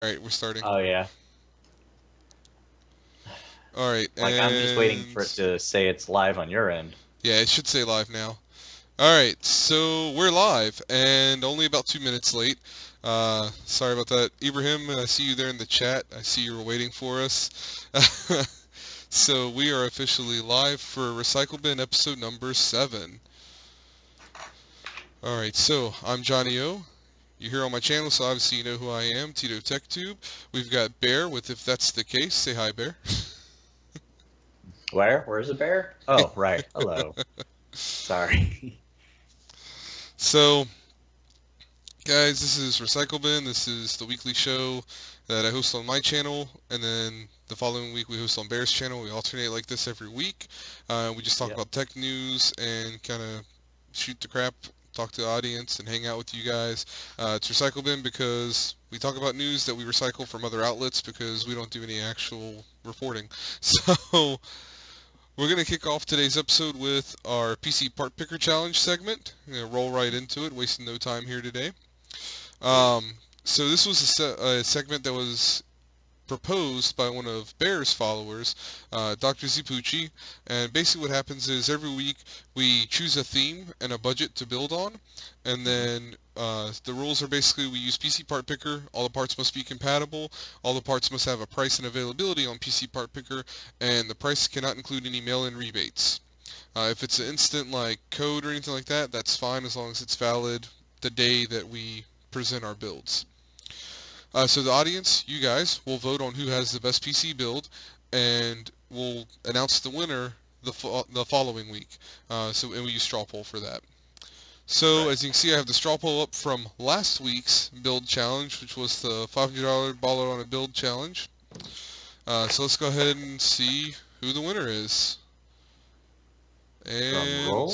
Alright, we're starting. Oh yeah. Alright, Like I'm just waiting for it and to say it's live on your end. yeah, it should say live now. Alright, so we're live, and only about 2 minutes late. Sorry about that. Ibrahim, I see you there in the chat. I see you were waiting for us. So we are officially live for Recycle Bin episode number 7. Alright, so I'm Johnny O. You're here on my channel, so obviously you know who I am, TitoTechTube. We've got Bear with If That's the Case. Say hi, Bear. Where? Where's the bear? Oh, right. Hello. Sorry. So, guys, this is Recycle Bin. This is the weekly show that I host on my channel, and then the following week we host on Bear's channel. We alternate like this every week. We just talk Yep. about tech news and kind of shoot the crap, talk to the audience, and hang out with you guys. It's Recycle Bin because we talk about news that we recycle from other outlets because we don't do any actual reporting. So, we're going to kick off today's episode with our PC Part Picker Challenge segment. I'm going to roll right into it, wasting no time here today. So this was a segment that was proposed by one of Bear's followers, Dr. Zipucci, and basically what happens is every week we choose a theme and a budget to build on, and then the rules are basically we use PC Part Picker, all the parts must be compatible, all the parts must have a price and availability on PC Part Picker, and the price cannot include any mail-in rebates. If it's an instant like code or anything like that, that's fine as long as it's valid the day that we present our builds. So the audience, you guys, will vote on who has the best PC build, and we'll announce the winner the following week. And we use straw poll for that. So Right. as you can see, I have the straw poll up from last week's build challenge, which was the $500 baller on a build challenge. So let's go ahead and see who the winner is. Drum And roll.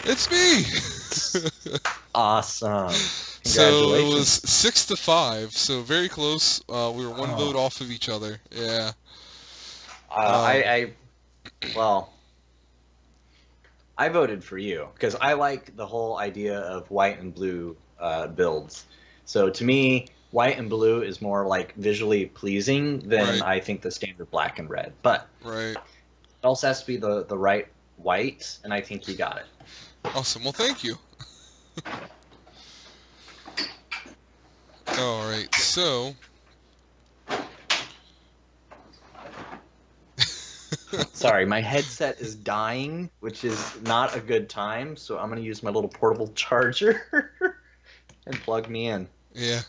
it's me. Awesome. So it was Congratulations. 6-5, so very close. We were one vote Oh. off of each other. Yeah. Uh, I, Um, I, well, I voted for you because I like the whole idea of white and blue builds. So to me, white and blue is more like visually pleasing than right, I think the standard black and red. But right. it also has to be the right white, and I think you got it. Awesome. Well, thank you. All right. So, Sorry, my headset is dying, which is not a good time, so I'm gonna use my little portable charger and plug me in. yeah.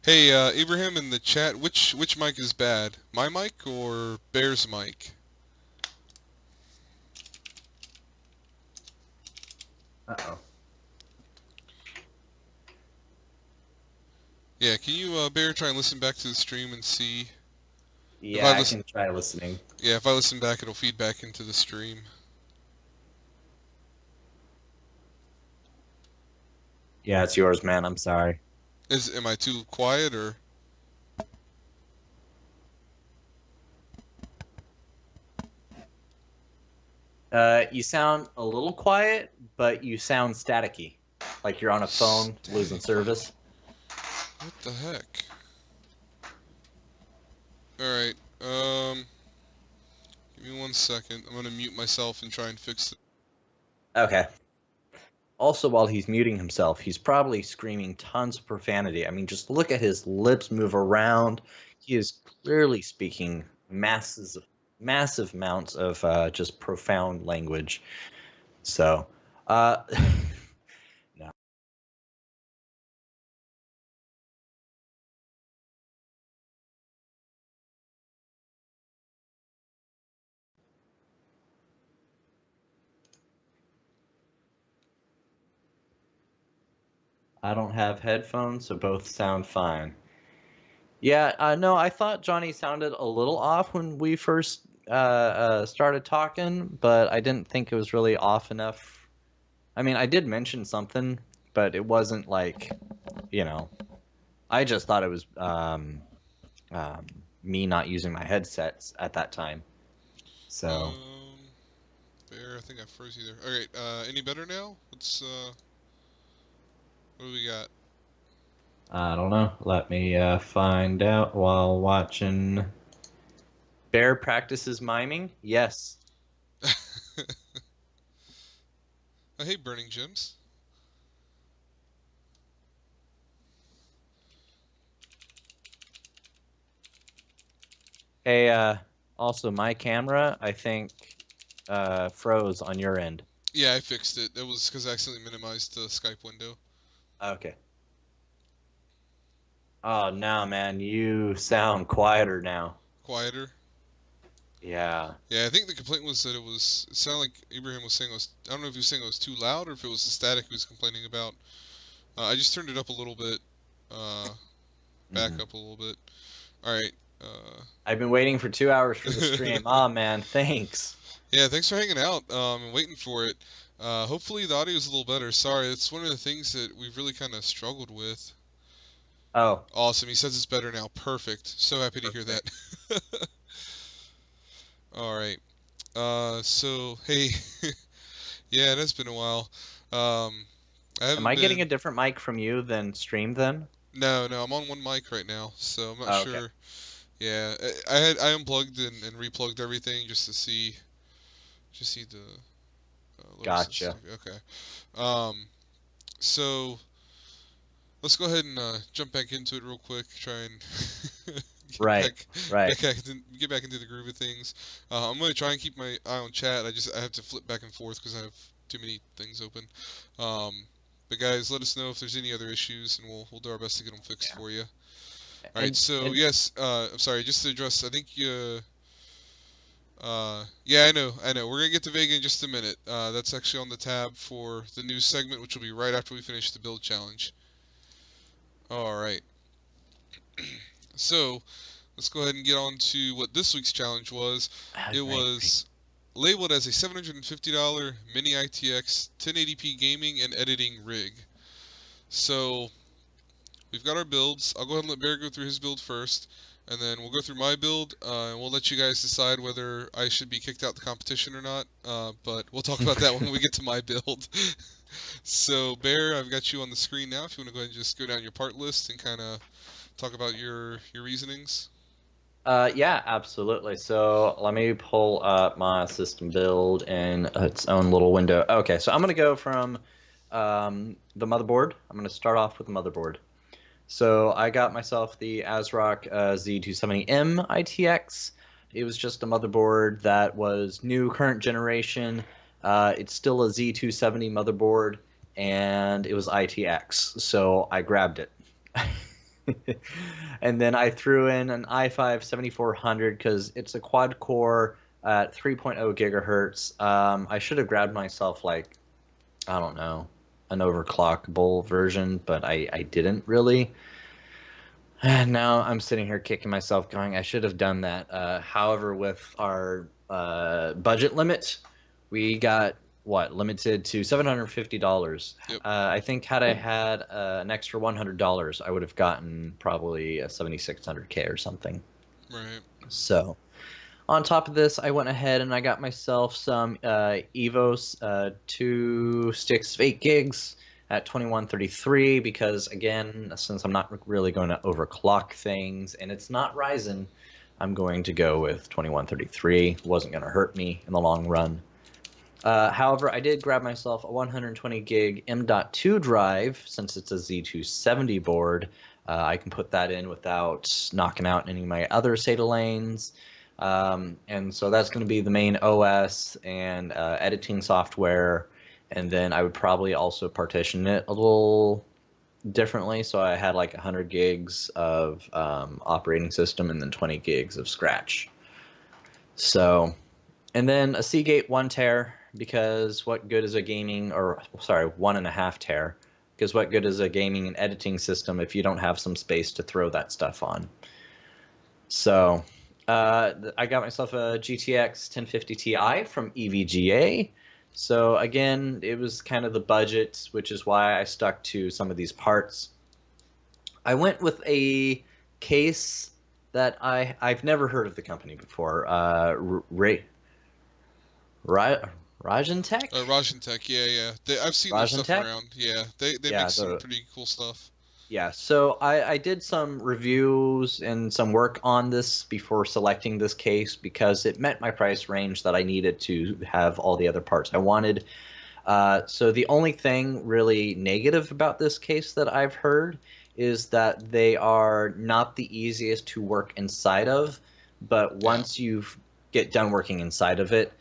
Hey, Ibrahim in the chat, which mic is bad? My mic or Bear's mic? Uh-oh. Yeah. Can you, Bear, try and listen back to the stream and see if Yeah, I I listen? can try listening. Yeah, if I listen back, it'll feed back into the stream. Yeah, it's yours, man. I'm sorry. Am I too quiet or? You sound a little quiet, but you sound staticky, like you're on a phone losing Static. service. What the heck? All right. Give me 1 second. I'm gonna mute myself and try and fix it. Okay. Also, while he's muting himself, he's probably screaming tons of profanity. I mean, just look at his lips move around. He is clearly speaking massive amounts of just profound language. So, uh, no. I don't have headphones, so both sound fine. Yeah, no, I thought Johnny sounded a little off when we first started talking, but I didn't think it was really off enough. I mean, I did mention something, but it wasn't like, you know, I just thought it was um, me not using my headsets at that time. So, Um, Bear, I think I froze you there. All right. Any better now? What do we got? I don't know. Let me find out while watching. Bear practices miming? Yes. I hate burning gems. Hey, also my camera, I think, froze on your end. Yeah, I fixed it. It was because I accidentally minimized the Skype window. Okay. Oh, no, man, you sound quieter now. Quieter. Yeah. Yeah, I think the complaint was that it sounded like Abraham was saying I don't know if he was saying it was too loud or if it was the static he was complaining about. I just turned it up a little bit, uh, back Hmm. up a little bit. Alright, uh, I've been waiting for 2 hours for the stream. Oh, man, thanks. yeah, thanks for hanging out, and waiting for it. Hopefully the audio is a little better. Sorry, it's one of the things that we've really kind of struggled with. Oh, Awesome, he says it's better now. Perfect. So happy to hear that. perfect. Alright, so, hey, yeah, it has been a while. Um, I Am haven't I getting a been. different mic from you than stream then? No, no, I'm on one mic right now, so I'm not Oh, okay. sure. Yeah, I unplugged and replugged everything just see the lower Gotcha. sensitivity. Okay. Um, so let's go ahead and jump back into it real quick. Try and get Right, back right. get back into the groove of things. I'm gonna try and keep my eye on chat. I have to flip back and forth because I have too many things open. Um, but guys, let us know if there's any other issues, and we'll do our best to get them fixed Yeah. for you. All right. And So and yes, I'm sorry. Just to address, I think yeah, I know. We're gonna get to Vega in just a minute. That's actually on the tab for the news segment, which will be right after we finish the build challenge. All right. So let's go ahead and get on to what this week's challenge was. It right, right. was labeled as a $750 mini ITX 1080p gaming and editing rig. So we've got our builds. I'll go ahead and let Bear go through his build first, and then we'll go through my build, and we'll let you guys decide whether I should be kicked out the competition or not. But we'll talk about that when we get to my build. So, Bear, I've got you on the screen now. If you want to go ahead and just go down your part list and kind of talk about your reasonings. Yeah, absolutely. So let me pull up my system build in its own little window. Okay, so I'm going to go from the motherboard. I'm going to start off with the motherboard. So I got myself the ASRock Z270M ITX. It was just a motherboard that was new, current generation. It's still a Z270 motherboard, and it was ITX, so I grabbed it. And then I threw in an i5 7400 because it's a quad core at 3.0 gigahertz. I should have grabbed myself like, I don't know, an overclockable version, but I didn't really. And now I'm sitting here kicking myself going, I should have done that. However, with our budget limit, we got what limited to $750. Yep. I think had I had an extra $100, I would have gotten probably a 7600K or something. Right. So on top of this, I went ahead and I got myself some Evos 2 sticks of 8 gigs at 2133 because again, since I'm not really going to overclock things and it's not Ryzen, I'm going to go with 2133. Wasn't going to hurt me in the long run. However, I did grab myself a 120 gig M.2 drive since it's a Z270 board. I can put that in without knocking out any of my other SATA lanes. And so that's going to be the main OS and editing software. And then I would probably also partition it a little differently. So I had like 100 gigs of operating system and then 20 gigs of Scratch. So, and then a Seagate 1 TB because what good is a gaming, or sorry, 1.5 TB, because what good is a gaming and editing system if you don't have some space to throw that stuff on? So I got myself a GTX 1050 Ti from EVGA. So again, it was kind of the budget, which is why I stuck to some of these parts. I went with a case that I've never heard of the company before. Rajan Tech? Rajan Tech, yeah, yeah. I've seen their Rajan stuff Tech? around. Yeah, they make Yeah, some pretty cool stuff. Yeah, so I did some reviews and some work on this before selecting this case because it met my price range that I needed to have all the other parts I wanted. So the only thing really negative about this case that I've heard is that they are not the easiest to work inside of, but Yeah. once you get done working inside of it,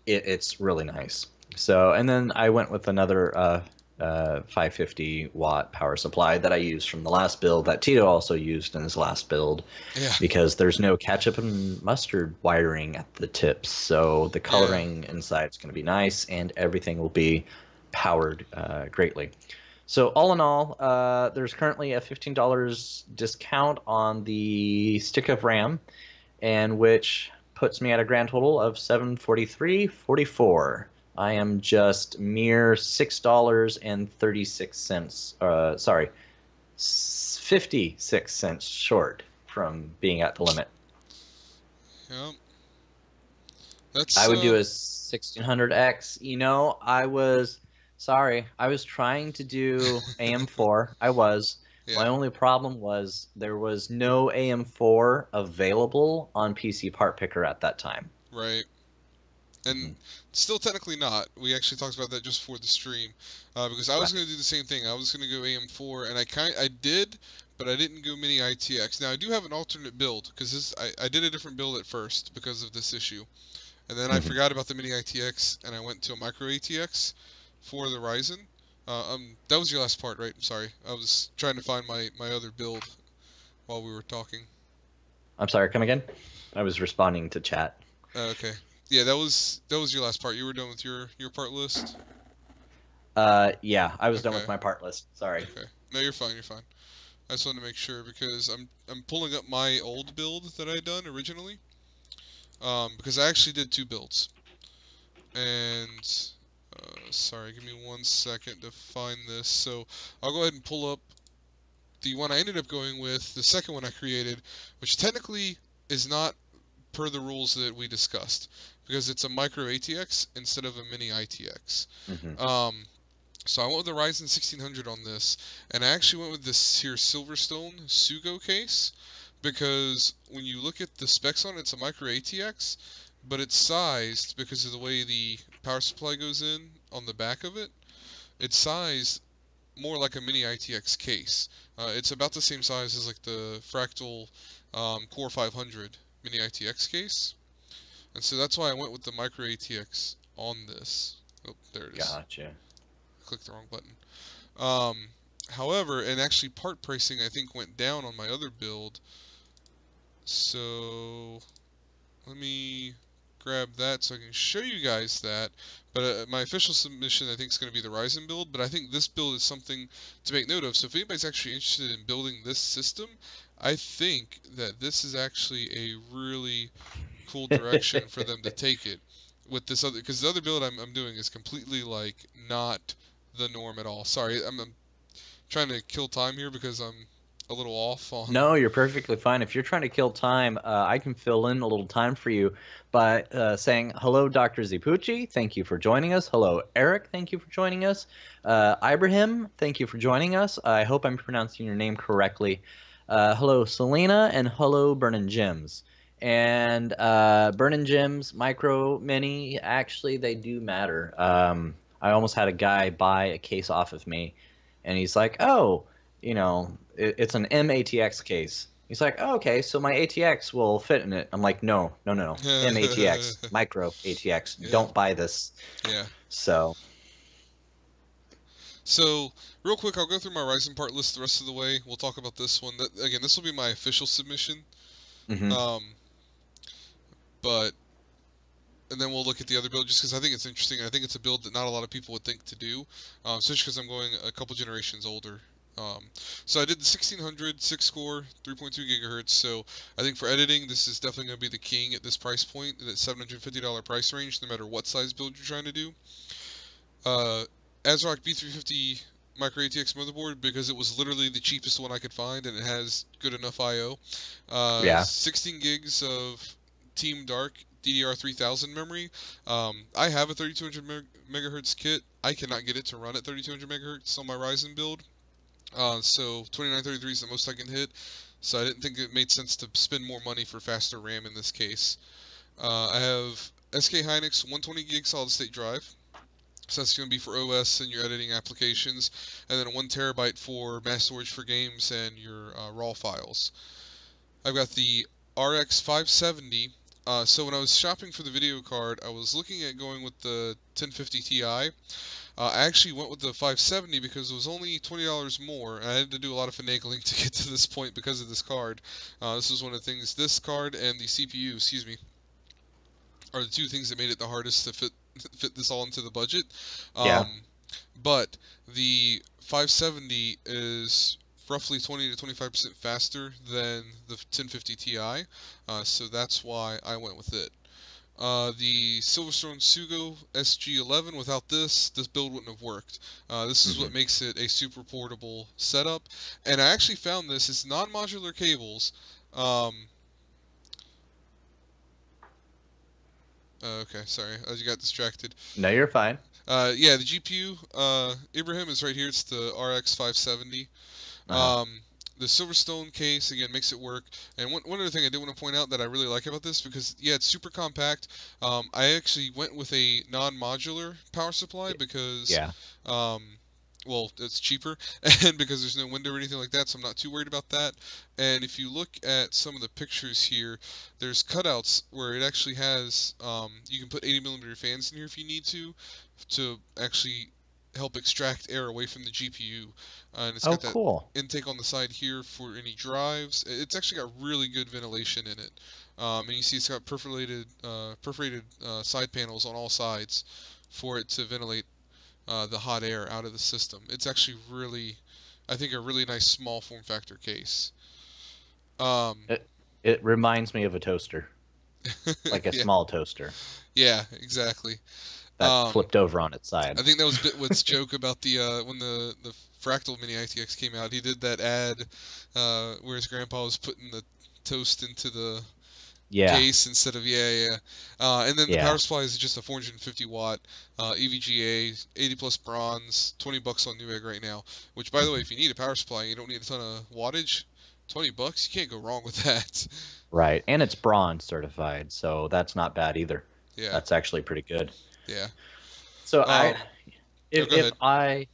it's really nice. So, and then I went with another 550 watt power supply that I used from the last build that Tito also used in his last build Yeah. because there's no ketchup and mustard wiring at the tips. So the Yeah. coloring inside is going to be nice and everything will be powered greatly. So all in all, there's currently a $15 discount on the stick of RAM, and which puts me at a grand total of $743.44. I am just mere $6.36. Sorry, 56 cents short from being at the limit. Yeah. I That's would do a 1600X. I was sorry. I was trying to do AM4. I was. yeah. My only problem was there was no AM4 available on PCPartPicker at that time. Right. And Mhm. still technically not. We actually talked about that just for the stream, because I was Right. going to do the same thing. I was going to go AM4, and I did, but I didn't go mini ITX. Now I do have an alternate build because I did a different build at first because of this issue, and then I Mhm. forgot about the mini ITX, and I went to a micro ATX for the Ryzen. That was your last part, right? Sorry, I was trying to find my other build while we were talking. I'm sorry. Come again. I was responding to chat. Okay. Yeah, that was your last part. You were done with your part list. Yeah, I was done Okay. with my part list. Sorry. Okay. No, you're fine. You're fine. I just wanted to make sure because I'm pulling up my old build that I done originally. Because I actually did two builds. And sorry, give me 1 second to find this. So I'll go ahead and pull up the one I ended up going with, the second one I created, which technically is not per the rules that we discussed because it's a micro ATX instead of a mini ITX. Hmm. Um, So I went with the Ryzen 1600 on this, and I actually went with this here Silverstone Sugo case because when you look at the specs on it, it's a micro ATX, but it's sized because of the way the power supply goes in on the back of it. It's sized more like a mini ITX case. It's about the same size as like the Fractal Core 500 mini ITX case, and so that's why I went with the micro ATX on this. Oh, there it is. Gotcha. Clicked the wrong button. Um, However, and actually part pricing I think went down on my other build. So let me grab that so I can show you guys that. But my official submission I think is going to be the Ryzen build, but I think this build is something to make note of. So if anybody's actually interested in building this system, I think that this is actually a really cool direction for them to take it with this other, because the other build I'm doing is completely like not the norm at all. Sorry, I'm trying to kill time here because I'm a little off on. No, you're perfectly fine. If you're trying to kill time, I can fill in a little time for you by saying, hello, Dr. Zipucci. Thank you for joining us. Hello, Eric. Thank you for joining us. Ibrahim, thank you for joining us. I hope I'm pronouncing your name correctly. Hello, Selena, and hello, Burnin' Gems. And Burnin' Gems, Micro, Mini, actually, they do matter. I almost had a guy buy a case off of me, and he's like, oh, it's an MATX case. He's like, oh, okay, so my ATX will fit in it. I'm like, no, no, no, no. MATX, micro ATX. Yeah, Don't buy this. yeah. So, So real quick, I'll go through my Ryzen part list the rest of the way. We'll talk about this one. That, again, this will be my official submission. mhm. Um, but and then we'll look at the other build just because I think it's interesting. I think it's a build that not a lot of people would think to do, especially because I'm going a couple generations older. Um, so I did the 1600 6-core 3.2 gigahertz. So I think for editing, this is definitely going to be the king at this price point, in that $750 price range, no matter what size build you're trying to do. Uh, ASRock B350 micro ATX motherboard because it was literally the cheapest one I could find and it has good enough I/O. Yeah. 16 gigs of Team Dark DDR3000 memory. I have a 3200 megahertz kit. I cannot get it to run at 3200 megahertz on my Ryzen build. So 2933 is the most I can hit. So I didn't think it made sense to spend more money for faster RAM in this case. I have SK Hynix 120 gig solid state drive. So that's going to be for OS and your editing applications, and then 1 TB for mass storage for games and your RAW files. I've got the RX 570. So when I was shopping for the video card, I was looking at going with the 1050 Ti. I actually went with the 570 because it was only $20 more, and I had to do a lot of finagling to get to this point because of this card. This was one of the things. This card and the CPU, excuse me, are the two things that made it the hardest to fit this all into the budget. Yeah. But the 570 is roughly 20 to 25% faster than the 1050 Ti, so that's why I went with it. The Silverstone Sugo SG11, without this build wouldn't have worked. This is what makes it a super portable setup, and I actually found this. It's non-modular cables. Okay, sorry, I got distracted. No, you're fine. Yeah, the GPU, Ibrahim, is right here. It's the RX 570. Uh-huh. The Silverstone case, again, makes it work. And one other thing I did want to point out that I really like about this, because, yeah, it's super compact. I actually went with a non-modular power supply because, Yeah. um, well, it's cheaper, and because there's no window or anything like that, so I'm not too worried about that. And if you look at some of the pictures here, there's cutouts where it actually has, you can put 80mm fans in here if you need to actually help extract air away from the GPU. And it's Oh, got that cool. intake on the side here for any drives. It's actually got really good ventilation in it. And you see it's got perforated side panels on all sides for it to ventilate the hot air out of the system. It's actually really, I think, a really nice small form factor case. Um, It reminds me of a toaster, like a yeah, small toaster yeah, exactly. that Um, flipped over on its side. I think that was Bitwit's joke about the when the Fractal Mini ITX came out. He did that ad where his grandpa was putting the toast into the Yeah. case instead of yeah. And then the Yeah. power supply is just a 450 watt EVGA, 80 plus bronze, $20 on Newegg right now. Which, by the way, Mhm. if you need a power supply and you don't need a ton of wattage, $20, you can't go wrong with that. Right. And it's bronze certified, so that's not bad either. Yeah, That's actually pretty good. yeah. So Um, oh, if go ahead.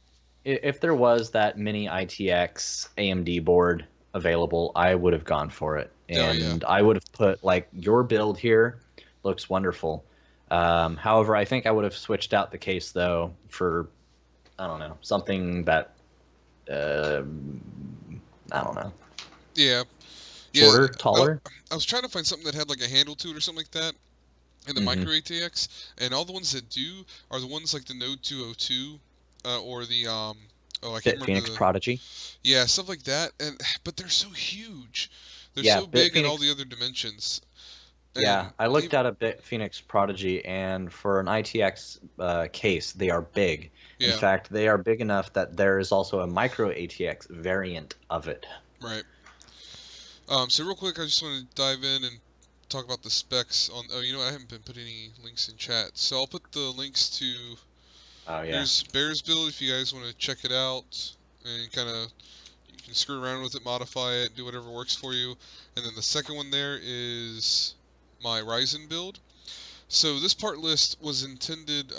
if there was that mini ITX AMD board available, I would have gone for it, Oh yeah. and I would have put like your build here looks wonderful. However, I think I would have switched out the case though for I don't know something that uh, I don't know Yeah, yeah. shorter, I, taller. I was trying to find something that had like a handle to it or something like that. And the Hmm. micro ATX, and all the ones that do are the ones like the Node 202, or the oh, I can't Fit remember Phoenix the, Prodigy. yeah, stuff like that. And but they're so huge, they're Yeah, so Bit big in all Phoenix. the other dimensions, Yeah, and I looked even at a Bit Phoenix Prodigy, and for an ITX case, they are big. In yeah, fact, they are big enough that there is also a micro ATX variant of it. right. So real quick, I just want to dive in and talk about the specs on. Oh, you know, I haven't been putting any links in chat, so I'll put the links to. Oh yeah. Here's Bear's build if you guys want to check it out and kind of you can screw around with it, modify it, do whatever works for you. And then the second one there is my Ryzen build. So this part list was intended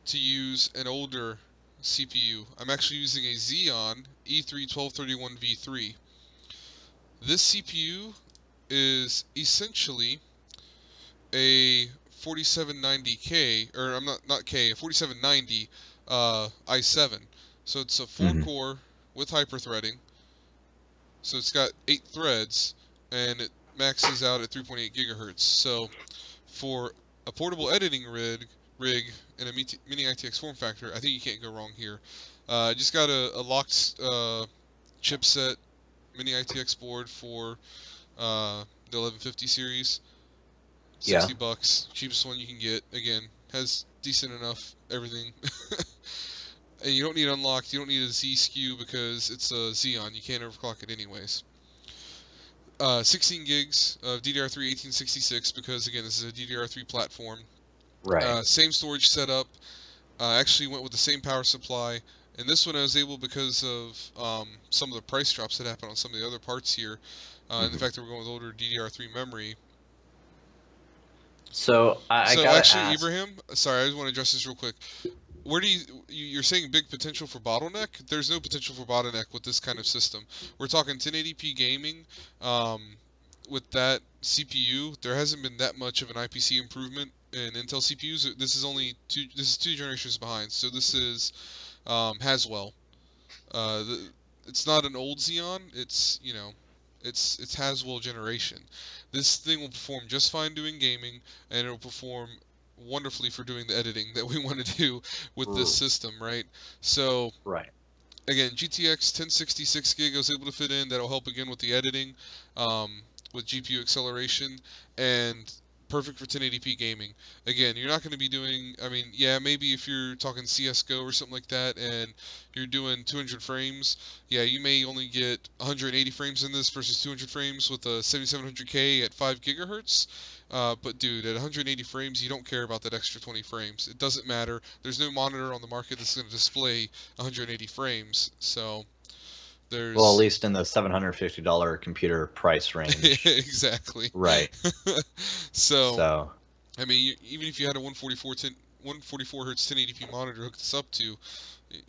to use an older CPU. I'm actually using a Xeon E3-1231V3. This CPU is essentially a 4790K, or I'm not K, a 4790 i7. So it's a 4 Hmm. core with hyperthreading. So it's got 8 threads, and it maxes out at 3.8 gigahertz. So for a portable editing rig in a mini ITX form factor, I think you can't go wrong here. I just got a locked chipset mini ITX board for the 1150 series. Yeah. $60, cheapest one you can get. Again, has decent enough everything. And you don't need unlocked, you don't need a Z SKU because it's a Xeon. You can't overclock it anyways. 16 gigs of DDR3 1866 because again this is a DDR3 platform. Right. Same storage setup. Actually went with the same power supply. And this one I was able because of some of the price drops that happened on some of the other parts here, and the fact that we're going with older DDR3 memory. So I So gotta actually, ask. Ibrahim, sorry, I just want to address this real quick. Where do you're saying big potential for bottleneck? There's no potential for bottleneck with this kind of system. We're talking 1080p gaming. Um, with that CPU, there hasn't been that much of an IPC improvement in Intel CPUs. This is only two. This is 2 generations behind. So this is Haswell. It's not an old Xeon. It's it's Haswell generation. This thing will perform just fine doing gaming, and it'll perform wonderfully for doing the editing that we want to do with this system, right? So Right. again, GTX 1066 gig I was able to fit in. That'll help again with the editing, with GPU acceleration, and perfect for 1080p gaming. Again, you're not going to be doing, I mean, yeah, maybe if you're talking CS:GO or something like that, and you're doing 200 frames, yeah, you may only get 180 frames in this versus 200 frames with a 7700K at 5 gigahertz. But dude, at 180 frames, you don't care about that extra 20 frames. It doesn't matter. There's no monitor on the market that's going to display 180 frames. So Well, at there's least in the $750 computer price range. exactly. Right. So So, I mean, even if you had a 144 hertz 1080p monitor hooked this up to,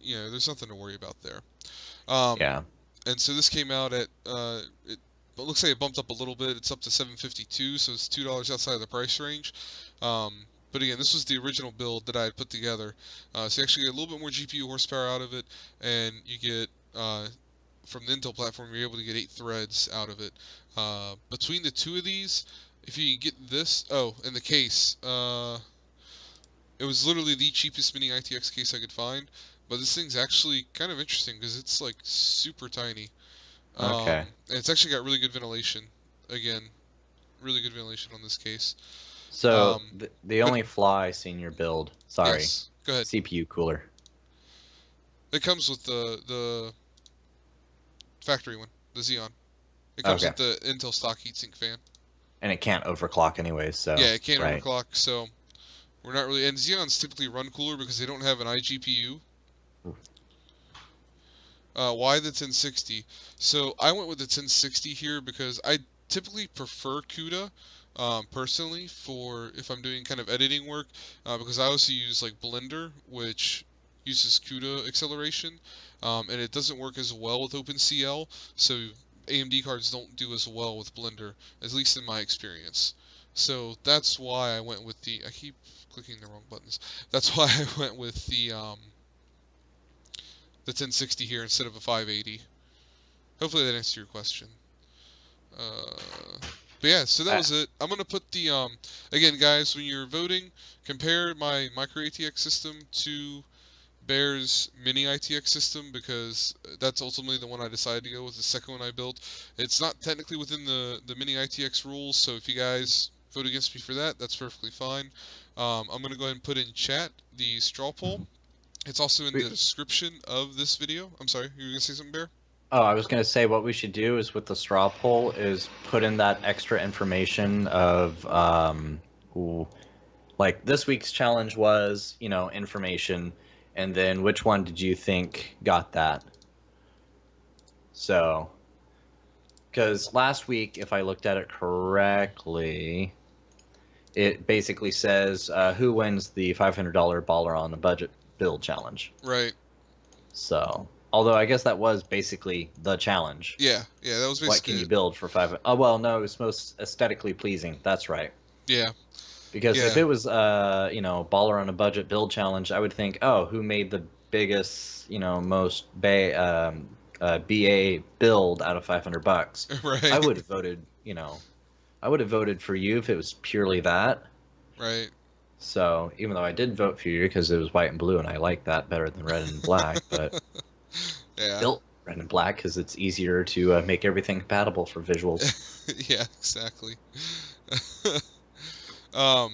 there's nothing to worry about there. Um, yeah. and so this came out at it looks like it bumped up a little bit. It's up to 752, so it's $2 outside of the price range. But again, this was the original build that I had put together. So you actually get a little bit more GPU horsepower out of it, and you get from the Intel platform, you're able to get 8 threads out of it. Between the two of these, if you can get this, oh, and the case, it was literally the cheapest mini ITX case I could find. But this thing's actually kind of interesting because it's like super tiny. Okay. And it's actually got really good ventilation. Again, really good ventilation on this case. So Um, the but only flaw I see in your build, sorry, yes, go ahead. CPU cooler, It comes with the factory one, the Xeon. It comes okay, with the Intel stock heatsink fan. and it can't overclock anyways, so Yeah, it can't right. overclock, so we're not really. And Xeons typically run cooler because they don't have an iGPU. Why the 1060? So I went with the 1060 here because I typically prefer CUDA, personally, for if I'm doing kind of editing work, because I also use like Blender, which uses CUDA acceleration, and it doesn't work as well with OpenCL, so AMD cards don't do as well with Blender, at least in my experience. So that's why I went with I keep clicking the wrong buttons. That's why I went with the 1060 here instead of a 580. Hopefully that answers your question. But yeah, so that I, was it. I'm gonna put again, guys, when you're voting, compare my micro ATX system to Bear's mini ITX system because that's ultimately the one I decided to go with. The second one I built. It's not technically within the mini ITX rules, so if you guys vote against me for that, that's perfectly fine. I'm gonna go ahead and put in chat the straw poll. It's also in the description of this video. I'm sorry, you were gonna say something, Bear? oh, I was gonna say what we should do is with the straw poll is put in that extra information of like this week's challenge was, information, and then which one did you think got that? So, because last week, if I looked at it correctly, it basically says who wins the $500 baller on a budget build challenge. Right. So, although I guess that was basically the challenge. Yeah, that was What basically can you it. build for five? Oh well, no, it was most aesthetically pleasing. That's right. Yeah, Because if yeah, it was baller on a budget build challenge, I would think, oh, who made the biggest, most BA build out of $500? I right, would have voted, I would have voted for you if it was purely that. right. So even though I did vote for you because it was white and blue and I like that better than red and black, but Yeah, built red and black because it's easier to make everything compatible for visuals. yeah, exactly. um,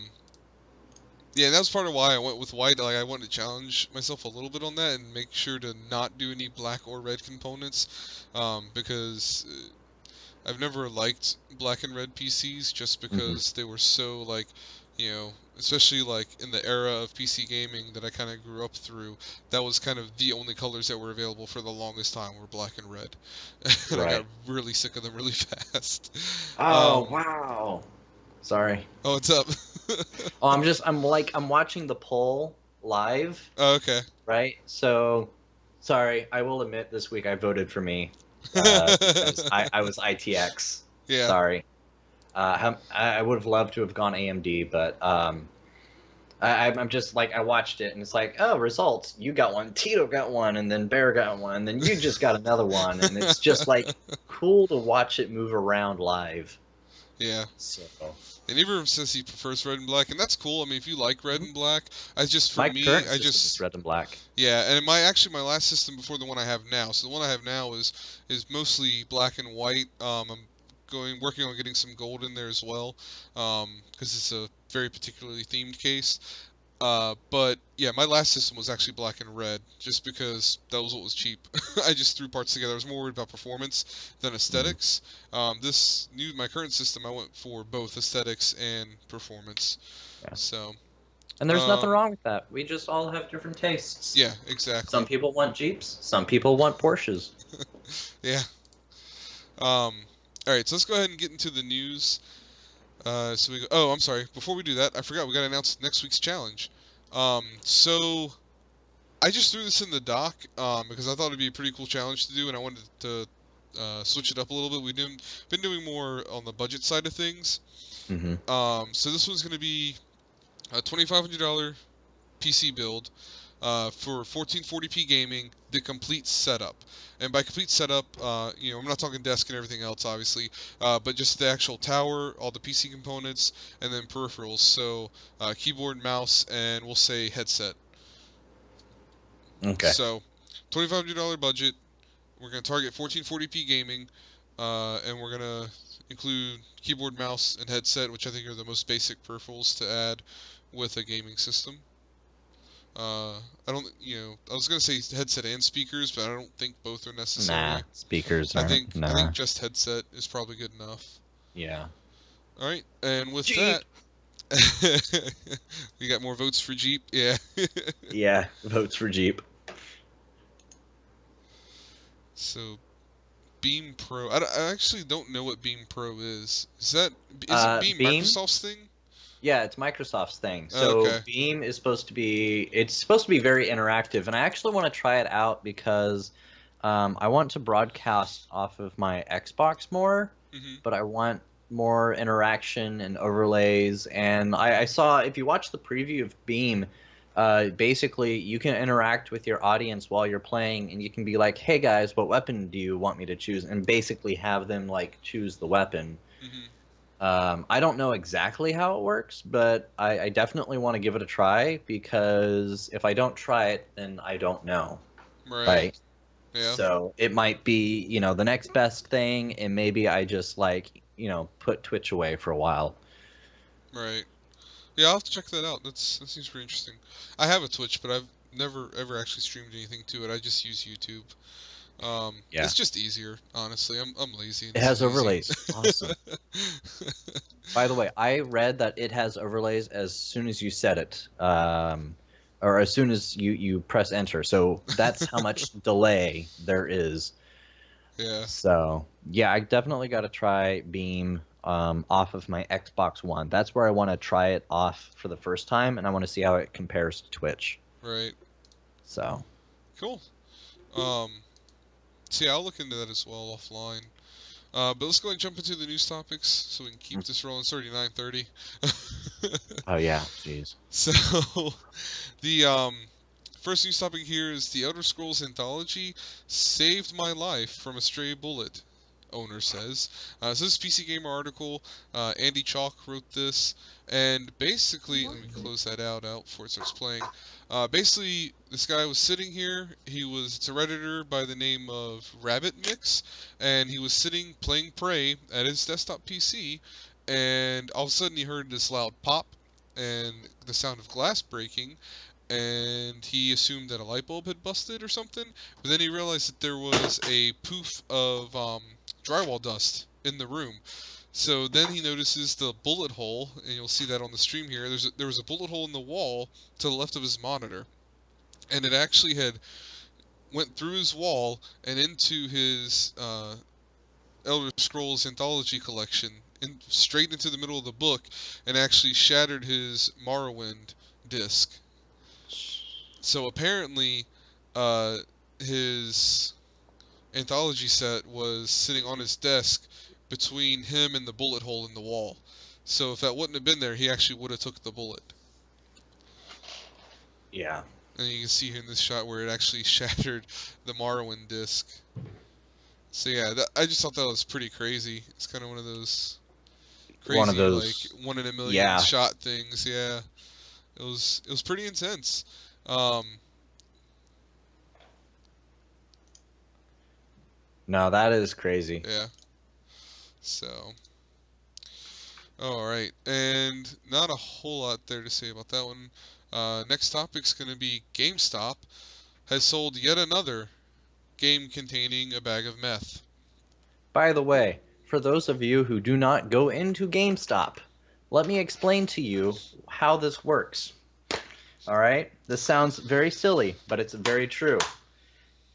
yeah, that was part of why I went with white. Like, I wanted to challenge myself a little bit on that and make sure to not do any black or red components, because I've never liked black and red PCs just Hmm. because they were so like you know, especially like in the era of PC gaming that I kind of grew up through, that was kind of the only colors that were available for the longest time were black and red, and I got Right. really sick of them really fast. Oh, wow. Sorry. Oh, what's up? Oh, I'm watching the poll live, Oh, okay. right? So, sorry, I will admit this week I voted for me, because I was ITX. Yeah. Sorry. I would have loved to have gone AMD, but I'm just like, I watched it and it's like, oh, results. You got one, Tito got one, and then Bear got one, and then you just got another one, and it's just like cool to watch it move around live. Yeah. So, And Ibram says he prefers red and black, and that's cool. I mean, if you like red and black, I just for my me, current I system is just red and black. yeah. And my last system before the one I have now. So the one I have now is mostly black and white. I'm working on getting some gold in there as well, because it's a very particularly themed case. But yeah, my last system was actually black and red, just because that was what was cheap. I just threw parts together. I was more worried about performance than Mhm. aesthetics. My current system, I went for both aesthetics and performance. Yeah. So, And there's nothing um, wrong with that. We just all have different tastes. yeah, exactly. Some people want Jeeps, some people want Porsches. Yeah. All right, so let's go ahead and get into the news. So we go. Oh, I'm sorry. Before we do that, I forgot we got to announce next week's challenge. So I just threw this in the doc because I thought it'd be a pretty cool challenge to do, and I wanted to switch it up a little bit. Been doing more on the budget side of things. Hmm. So this one's going to be a $2,500 PC build for 1440p gaming, the complete setup. And by complete setup, I'm not talking desk and everything else, obviously, but just the actual tower, all the PC components, and then peripherals. So keyboard, mouse, and we'll say headset. Okay. So $2,500 budget. We're going to target 1440p gaming, and we're going to include keyboard, mouse, and headset, which I think are the most basic peripherals to add with a gaming system. I don't, I was gonna say headset and speakers, but I don't think both are Nah, necessary. speakers I aren't. think I think Nah. just headset is probably good enough. Yeah. All right, and with that, Jeep. we got more votes for Jeep. Yeah. Yeah, votes for Jeep. So Beam Pro. I actually don't know what Beam Pro is. Isn't Beam Beam. Microsoft's thing? Yeah, it's Microsoft's thing. So Okay. Beam is supposed to be very interactive, and I actually want to try it out because I want to broadcast off of my Xbox more, Mhm. but I want more interaction and overlays. And I saw, if you watch the preview of Beam, basically you can interact with your audience while you're playing, and you can be like, "Hey guys, what weapon do you want me to choose?" And basically have them like choose the weapon. Mhm. I don't know exactly how it works, but I definitely want to give it a try because if I don't try it, then I don't know, Right. right? Yeah. So it might be, the next best thing, and maybe I just like, put Twitch away for a while. Right. Yeah, I'll have to check that out. That seems pretty interesting. I have a Twitch, but I've never ever actually streamed anything to it. I just use YouTube. Yeah. It's just easier, honestly. I'm lazy and It this is has easy. overlays. Awesome. By the way, I read that it has overlays as soon as you set it, or as soon as you press enter. So that's how much delay there is. Yeah, So yeah, I definitely got to try Beam off of my Xbox One. That's where I want to try it off for the first time, and I want to see how it compares to Twitch. right. So Cool. Um, so yeah, I'll look into that as well offline. But let's go ahead and jump into the news topics so we can keep this rolling. It's already 9:30. oh yeah, jeez. So the first news topic here is the Elder Scrolls Anthology saved my life from a stray bullet, owner says. So this PC Gamer article, Andy Chalk wrote this, and basically, let me close that out before it starts playing. Basically, this guy was sitting here. It's a Redditor by the name of Rabbit Mix, and he was sitting playing Prey at his desktop PC, and all of a sudden he heard this loud pop and the sound of glass breaking, and he assumed that a light bulb had busted or something. But then he realized that there was a poof of drywall dust in the room. So then he notices the bullet hole, and you'll see that on the stream here. There was a bullet hole in the wall to the left of his monitor, and it actually had went through his wall and into his Elder Scrolls Anthology collection, straight into the middle of the book, and actually shattered his Morrowind disc. So apparently, his anthology set was sitting on his desk between him and the bullet hole in the wall. So if that wouldn't have been there, he actually would have took the bullet. Yeah. And you can see here in this shot where it actually shattered the Morrowind disc. So yeah, I just thought that was pretty crazy. It's kind of one of those crazy, One of those, like 1 in a million yeah. shot things. Yeah, it was pretty intense. Um, No, that is crazy. yeah. So, all right, and not a whole lot there to say about that one. Next topic's going to be GameStop has sold yet another game containing a bag of meth. By the way, for those of you who do not go into GameStop, let me explain to you how this works. All right? This sounds very silly, but it's very true.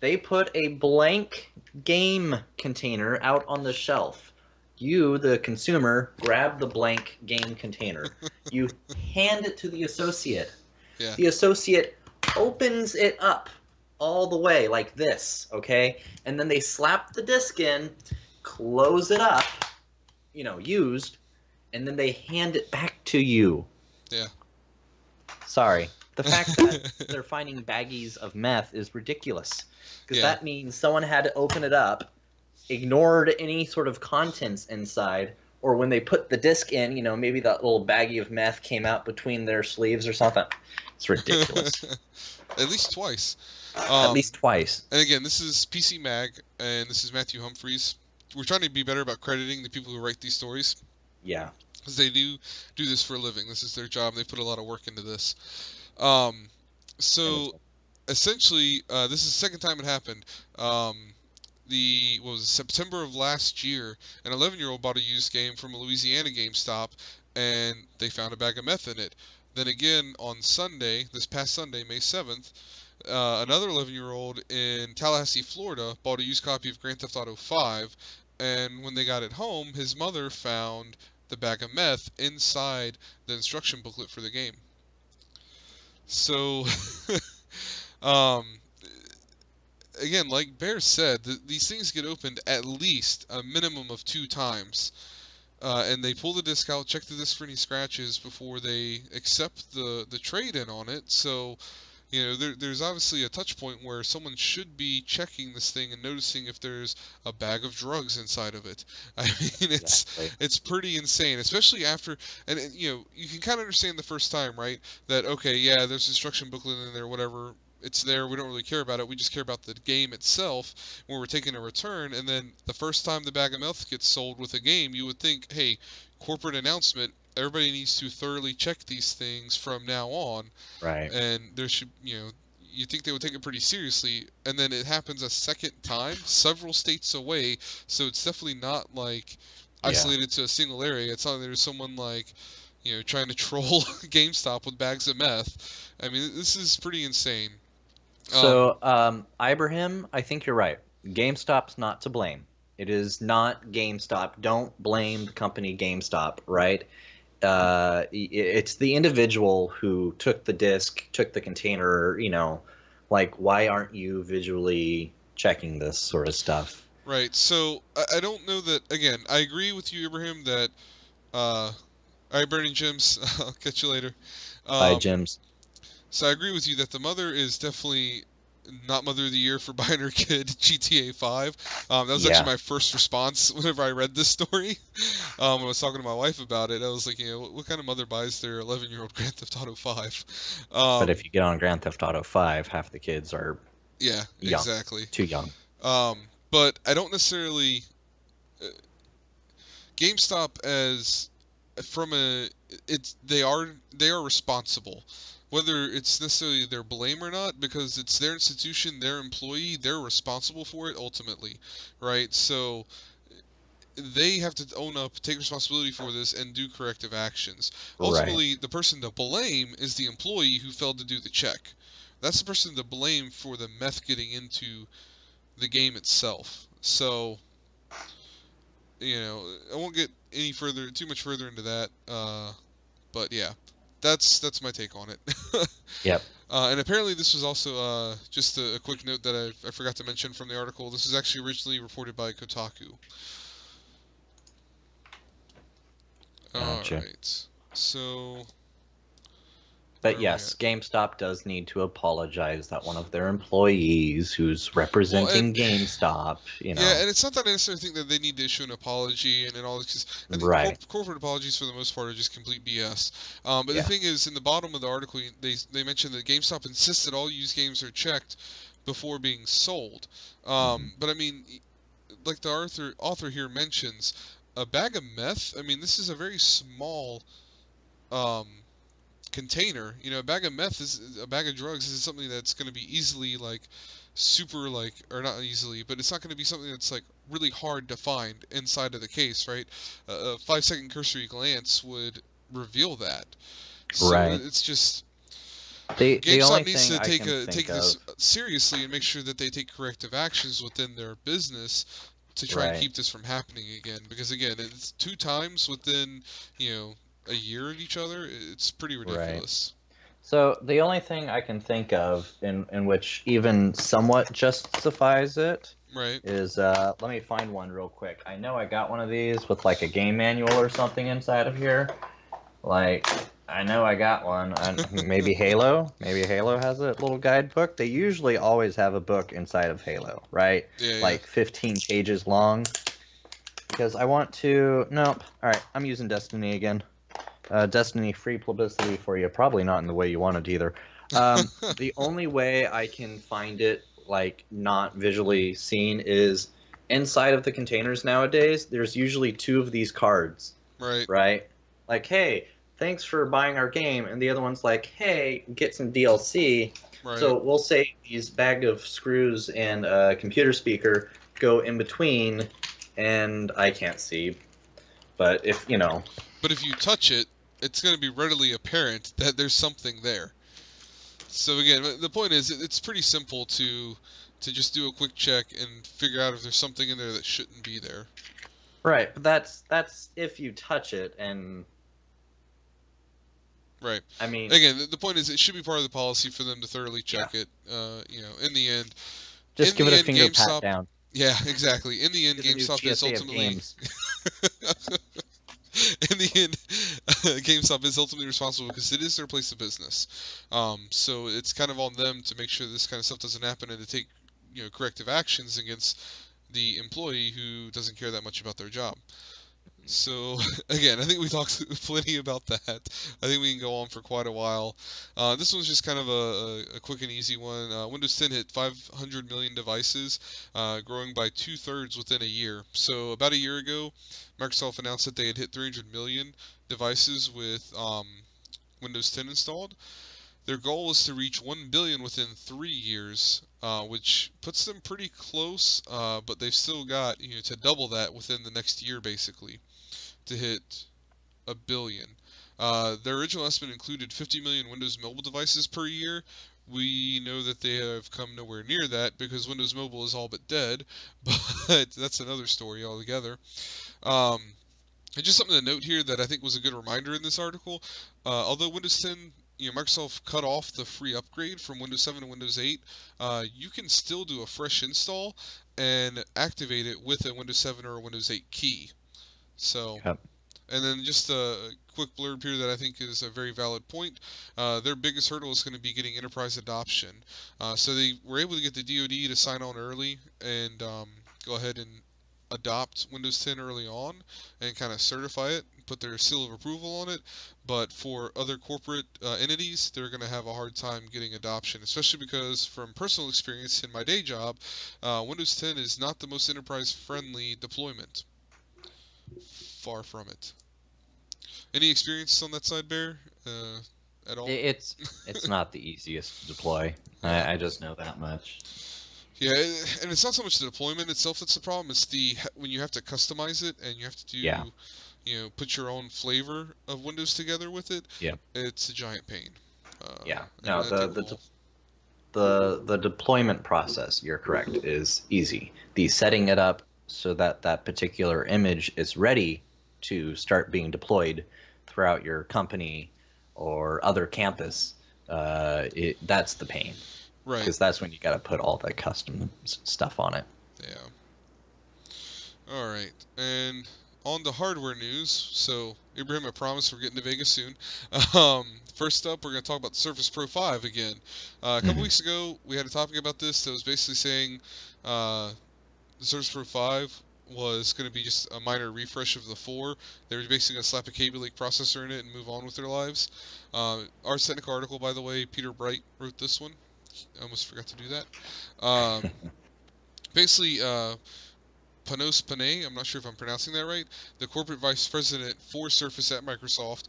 They put a blank game container out on the shelf. You, the consumer, grab the blank game container. You hand it to the associate. Yeah. The associate opens it up all the way like this, okay? And then they slap the disc in, close it up, used, and then they hand it back to you. Yeah. Sorry. The fact that they're finding baggies of meth is ridiculous. Because that means someone had to open it up, ignored any sort of contents inside, or when they put the disc in, maybe that little baggie of meth came out between their sleeves or something. It's ridiculous. At least twice. At least twice. And again, this is PC Mag, and this is Matthew Humphreys. We're trying to be better about crediting the people who write these stories. Yeah. Because they do this for a living. This is their job. They put a lot of work into this. So essentially, this is the second time it happened. September of last year, an 11-year-old bought a used game from a Louisiana GameStop, and they found a bag of meth in it. Then again, on Sunday, this past Sunday, May 7th, another 11-year-old in Tallahassee, Florida, bought a used copy of Grand Theft Auto 5, and when they got it home, his mother found the bag of meth inside the instruction booklet for the game. So, again, like Bear said, these things get opened at least a minimum of 2 times. And they pull the disc out, check the disc for any scratches before they accept the trade-in on it. So, there's obviously a touch point where someone should be checking this thing and noticing if there's a bag of drugs inside of it. I mean, it's pretty insane, especially after, and you can kind of understand the first time, right? That okay, yeah, there's instruction booklet in there, whatever. It's there. We don't really care about it. We just care about the game itself when we're taking a return. And then the first time the bag of meth gets sold with a game, you would think, hey, corporate announcement. Everybody needs to thoroughly check these things from now on. Right. And there should, you think they would take it pretty seriously. And then it happens a second time, several states away. So it's definitely not like isolated to a single area. It's not like there's someone like, trying to troll GameStop with bags of meth. I mean, this is pretty insane. So, Ibrahim, I think you're right. GameStop's not to blame. It is not GameStop. Don't blame the company GameStop, right? It's the individual who took the disc, took the container, why aren't you visually checking this sort of stuff? Right. So, I don't know that, again, I agree with you, Ibrahim, that, all right, Burning Gems, I'll catch you later. Bye, Gems. So I agree with you that the mother is definitely not Mother of the Year for buying her kid GTA 5. That was actually my first response whenever I read this story. When I was talking to my wife about it, I was like, what kind of mother buys their 11-year-old Grand Theft Auto 5? But if you get on Grand Theft Auto 5, half the kids are young. Exactly. Too young. But I don't necessarily GameStop as from they are responsible. Whether it's necessarily their blame or not, because it's their institution, their employee, they're responsible for it ultimately, right? So they have to own up, take responsibility for this, and do corrective actions. Right. Ultimately, the person to blame is the employee who failed to do the check. That's the person to blame for the meth getting into the game itself. So, I won't get too much further into that. But yeah, that's my take on it. Yep. And apparently, this was also just a quick note that I forgot to mention from the article. This is actually originally reported by Kotaku. All Gotcha. right. So, where But are we yes, at? GameStop does need to apologize that one of their employees who's Well, and representing GameStop, you yeah, know. and it's not that I necessarily think that they need to issue an apology and all this, 'cause I think Right. corporate apologies for the most part are just complete BS. But the Yeah. thing is, in the bottom of the article, they mentioned that GameStop insists that all used games are checked before being sold. Hmm. But I mean, like the author here mentions, a bag of meth. I mean, this is a very small um, container. A bag of meth is a bag of drugs is something that's going to be easily like super like or not easily, but it's not going to be something that's like really hard to find inside of the case, right? A 5-second cursory glance would reveal that. So Right. it's just The only GameStop needs thing to I take can think this of, seriously and make sure that they take corrective actions within their business to try and right, keep this from happening again. Because again, it's 2 times within a year of each other. It's pretty right. ridiculous. So the only thing I can think of in which even somewhat justifies it Right. is let me find one real quick. I know I got one of these with like a game manual or something inside of here. Like I know I got one. Maybe Halo. Maybe Halo has a little guidebook. They usually always have a book inside of Halo, right? Yeah, yeah. Like 15 pages long. Because I want to. Nope. All right. I'm using Destiny again. Destiny free publicity for you. Probably not in the way you wanted either. The only way I can find it like not visually seen is inside of the containers nowadays. There's usually two of these cards, Right. right? Like, hey, thanks for buying our game, and the other one's like, hey, get some DLC. Right. So we'll say these bag of screws and a computer speaker go in between, and I can't see. But if you know, But if you touch it, it's going to be readily apparent that there's something there. So again, the point is, it's pretty simple to just do a quick check and figure out if there's something in there that shouldn't be there. right? But that's if you touch it, and Right. I mean, Again, the point is, it should be part of the policy for them to thoroughly yeah, check it. In the end, just give it a finger pat GameStop. down. Yeah, exactly. In the end, Be the new GameStop is TSA of ultimately. games. In the end, GameStop is ultimately responsible because it is their place of business. So it's kind of on them to make sure this kind of stuff doesn't happen and to take corrective actions against the employee who doesn't care that much about their job. So again, I think we talked plenty about that. I think we can go on for quite a while. This one's just kind of a quick and easy one. Windows 10 hit 500 million devices, growing by 2/3 within a year. So about a year ago, Microsoft announced that they had hit 300 million devices with Windows 10 installed. Their goal was to reach 1 billion within 3 years, which puts them pretty close, but they've still got to double that within the next year, basically, to hit a billion. Their original estimate included 50 million Windows Mobile devices per year. We know that they have come nowhere near that because Windows Mobile is all but dead, but that's another story altogether. Um, and just something to note here that I think was a good reminder in this article. Although Windows 10, Microsoft cut off the free upgrade from Windows 7 to Windows 8, you can still do a fresh install and activate it with a Windows 7 or a Windows 8 key. So, Yep. and then just a quick blurb here that I think is a very valid point. Their biggest hurdle is going to be getting enterprise adoption. So they were able to get the DoD to sign on early and go ahead and adopt Windows 10 early on and kind of certify it, put their seal of approval on it. But for other corporate entities, they're going to have a hard time getting adoption, especially because from personal experience in my day job, Windows 10 is not the most enterprise friendly deployment. Far from it. Any experience on that side, Bear? At all? It's not the easiest to deploy. Yeah. I just know that much. Yeah, and it's not so much the deployment itself that's the problem. It's when you have to customize it and you have to Yeah. do, put your own flavor of Windows together with it. Yeah. It's a giant pain. Yeah. And No, that'd take a while. the deployment process, you're correct, is easy. The setting it up so that that particular image is ready to start being deployed throughout your company or other campus, that's the pain, Right. because that's when you got to put all the custom stuff on it. Yeah. All right. And on the hardware news, so Ibrahim, I promise we're getting to Vegas soon. First up, we're going to talk about the Surface Pro 5 again. A couple Mhm. weeks ago, we had a topic about this that was basically saying uh, the Surface Pro 5 was going to be just a minor refresh of the 4. They were basically going to slap a Kaby Lake processor in it and move on with their lives. Our technical article, by the way, Peter Bright wrote this one. I almost forgot to do that. Basically, Panos Panay, I'm not sure if I'm pronouncing that right, the corporate vice president for Surface at Microsoft,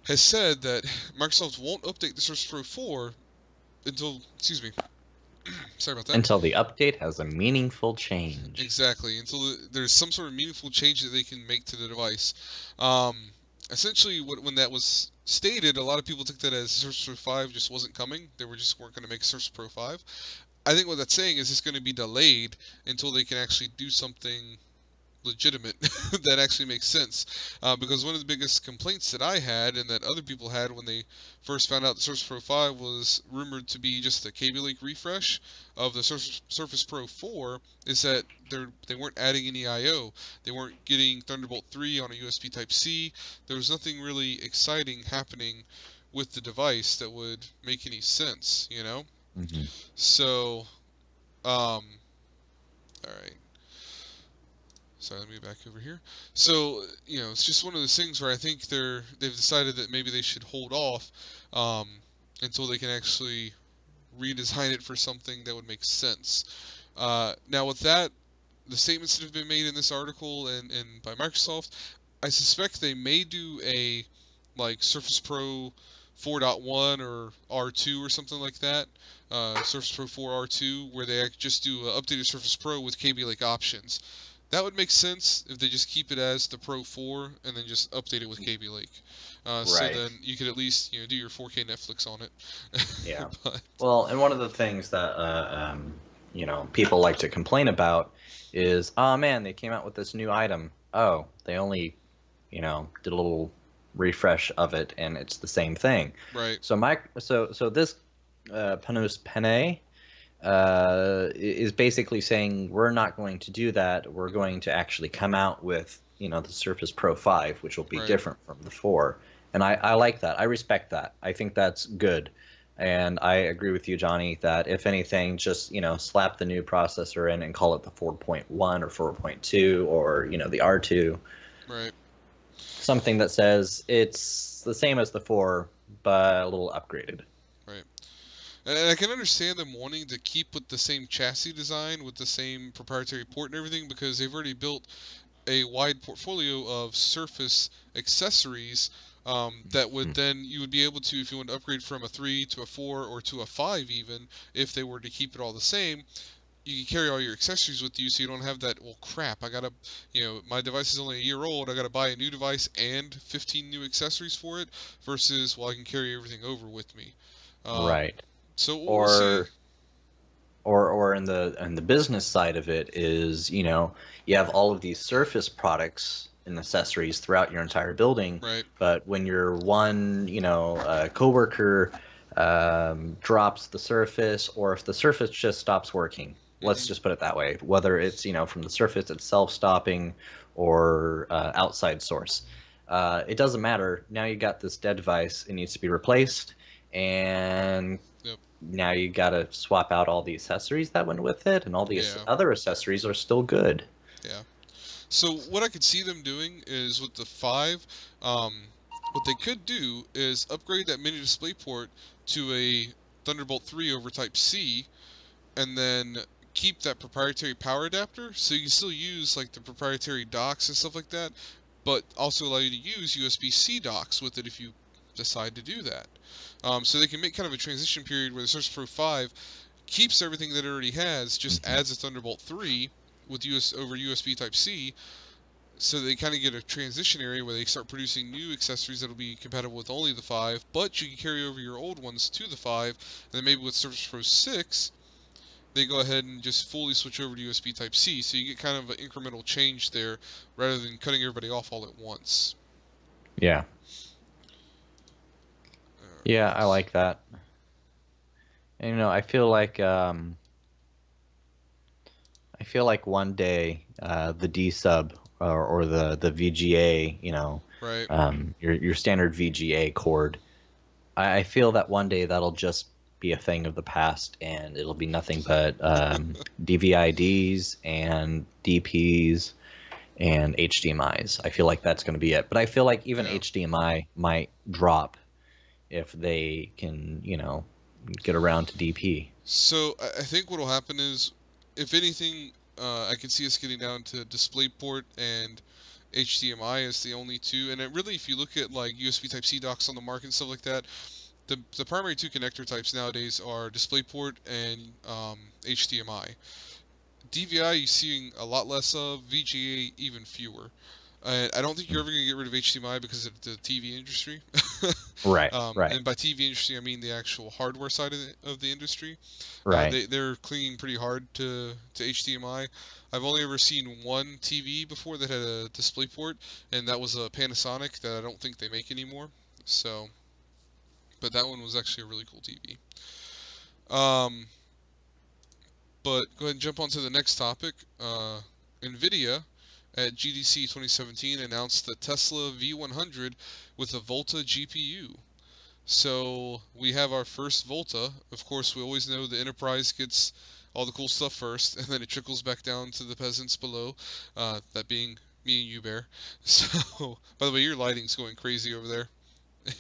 has said that Microsoft won't update the Surface Pro 4 until, excuse me, sorry about that. Until the update has a meaningful change. Exactly, until there's some sort of meaningful change that they can make to the device. Um, Essentially, when that was stated, a lot of people took that as Surface Pro 5 just wasn't coming. They weren't going to make Surface Pro 5. I think what that's saying is it's going to be delayed until they can actually do something legitimate that actually makes sense. Because one of the biggest complaints that I had and that other people had when they first found out the Surface Pro 5 was rumored to be just a Kaby Lake refresh of the Surface Pro 4 is that they weren't adding any I/O. They weren't getting Thunderbolt 3 on a USB Type C. There was nothing really exciting happening with the device that would make any sense, you know? Hmm. So, all right. Sorry, let me get back over here. So, it's just one of those things where I think they've decided that maybe they should hold off um, until they can actually redesign it for something that would make sense. Now, with that, the statements that have been made in this article and by Microsoft, I suspect they may do a like Surface Pro 4.1 or R2 or something like that. Surface Pro 4 R2, where they just do an updated Surface Pro with Kaby Lake options. That would make sense if they just keep it as the Pro 4 and then just update it with Kaby Lake. So Right. then you could at least do your 4K Netflix on it. Yeah. But Well, and one of the things that people like to complain about is, oh man, they came out with this new item. Oh, they only, did a little refresh of it, and it's the same thing. right, So this Panos Panay is basically saying we're not going to do that. We're going to actually come out with the Surface Pro 5, which will be right. different from the 4. And I like that. I respect that. I think that's good. And I agree with you, Johnny, that if anything, just slap the new processor in and call it the 4.1 or 4.2 or the R2, Right. something that says it's the same as the 4 but a little upgraded. Right. And I can understand them wanting to keep with the same chassis design, with the same proprietary port and everything, because they've already built a wide portfolio of Surface accessories that would then you would be able to, if you want to upgrade from a 3 to a 4 or to a 5 even, if they were to keep it all the same, you can carry all your accessories with you so you don't have that, well, crap, I gotta, my device is only a year old, I gotta buy a new device and 15 new accessories for it, versus, well, I can carry everything over with me. Um, Right. so we'll see. Or or in the business side of it is, you have all of these Surface products and accessories throughout your entire building, Right. but when your one coworker drops the Surface, or if the Surface just stops working, let's Hmm. just put it that way, whether it's from the Surface itself stopping or outside source, it doesn't matter. Now you got this dead device, it needs to be replaced, and Yep. now you gotta swap out all the accessories that went with it, and all the Yeah. other accessories are still good. Yeah. So what I could see them doing is with the 5, what they could do is upgrade that mini DisplayPort to a Thunderbolt 3 over Type C, and then keep that proprietary power adapter, so you can still use like the proprietary docks and stuff like that, but also allow you to use USB-C docks with it if you decide to do that. So they can make kind of a transition period where the Surface Pro 5 keeps everything that it already has, just adds a Thunderbolt 3 with over USB Type-C, so they kind of get a transition area where they start producing new accessories that'll be compatible with only the 5, but you can carry over your old ones to the 5, and then maybe with Surface Pro 6, they go ahead and just fully switch over to USB Type-C, so you get kind of an incremental change there, rather than cutting everybody off all at once. Yeah. Yeah, I like that. And, you know, I feel like one day the D sub or the VGA, you know, Right. Your standard VGA cord, I feel that one day that'll just be a thing of the past, and it'll be nothing but DVI-Ds and DPs and HDMIs. I feel like that's going to be it. But I feel like even HDMI might drop if they can, you know, get around to DP. So I think what will happen is, if anything, I can see us getting down to DisplayPort and HDMI as the only two. And it really, if you look at like USB Type-C docks on the market and stuff like that, the primary two connector types nowadays are DisplayPort and HDMI. DVI you're seeing a lot less of, VGA even fewer. And I don't think you're ever going to get rid of HDMI because of the TV industry. Right. And by TV industry, I mean the actual hardware side of the industry. Right. They're clinging pretty hard to HDMI. I've only ever seen one TV before that had a DisplayPort, and that was a Panasonic that I don't think they make anymore. So, but that one was actually a really cool TV. But go ahead and jump on to the next topic. nVidia at GDC 2017 announced the Tesla V100 with a Volta GPU. So we have our first Volta. Of course, we always know the enterprise gets all the cool stuff first, and then it trickles back down to the peasants below, that being me and you, Bear. So, by the way, your lighting's going crazy over there.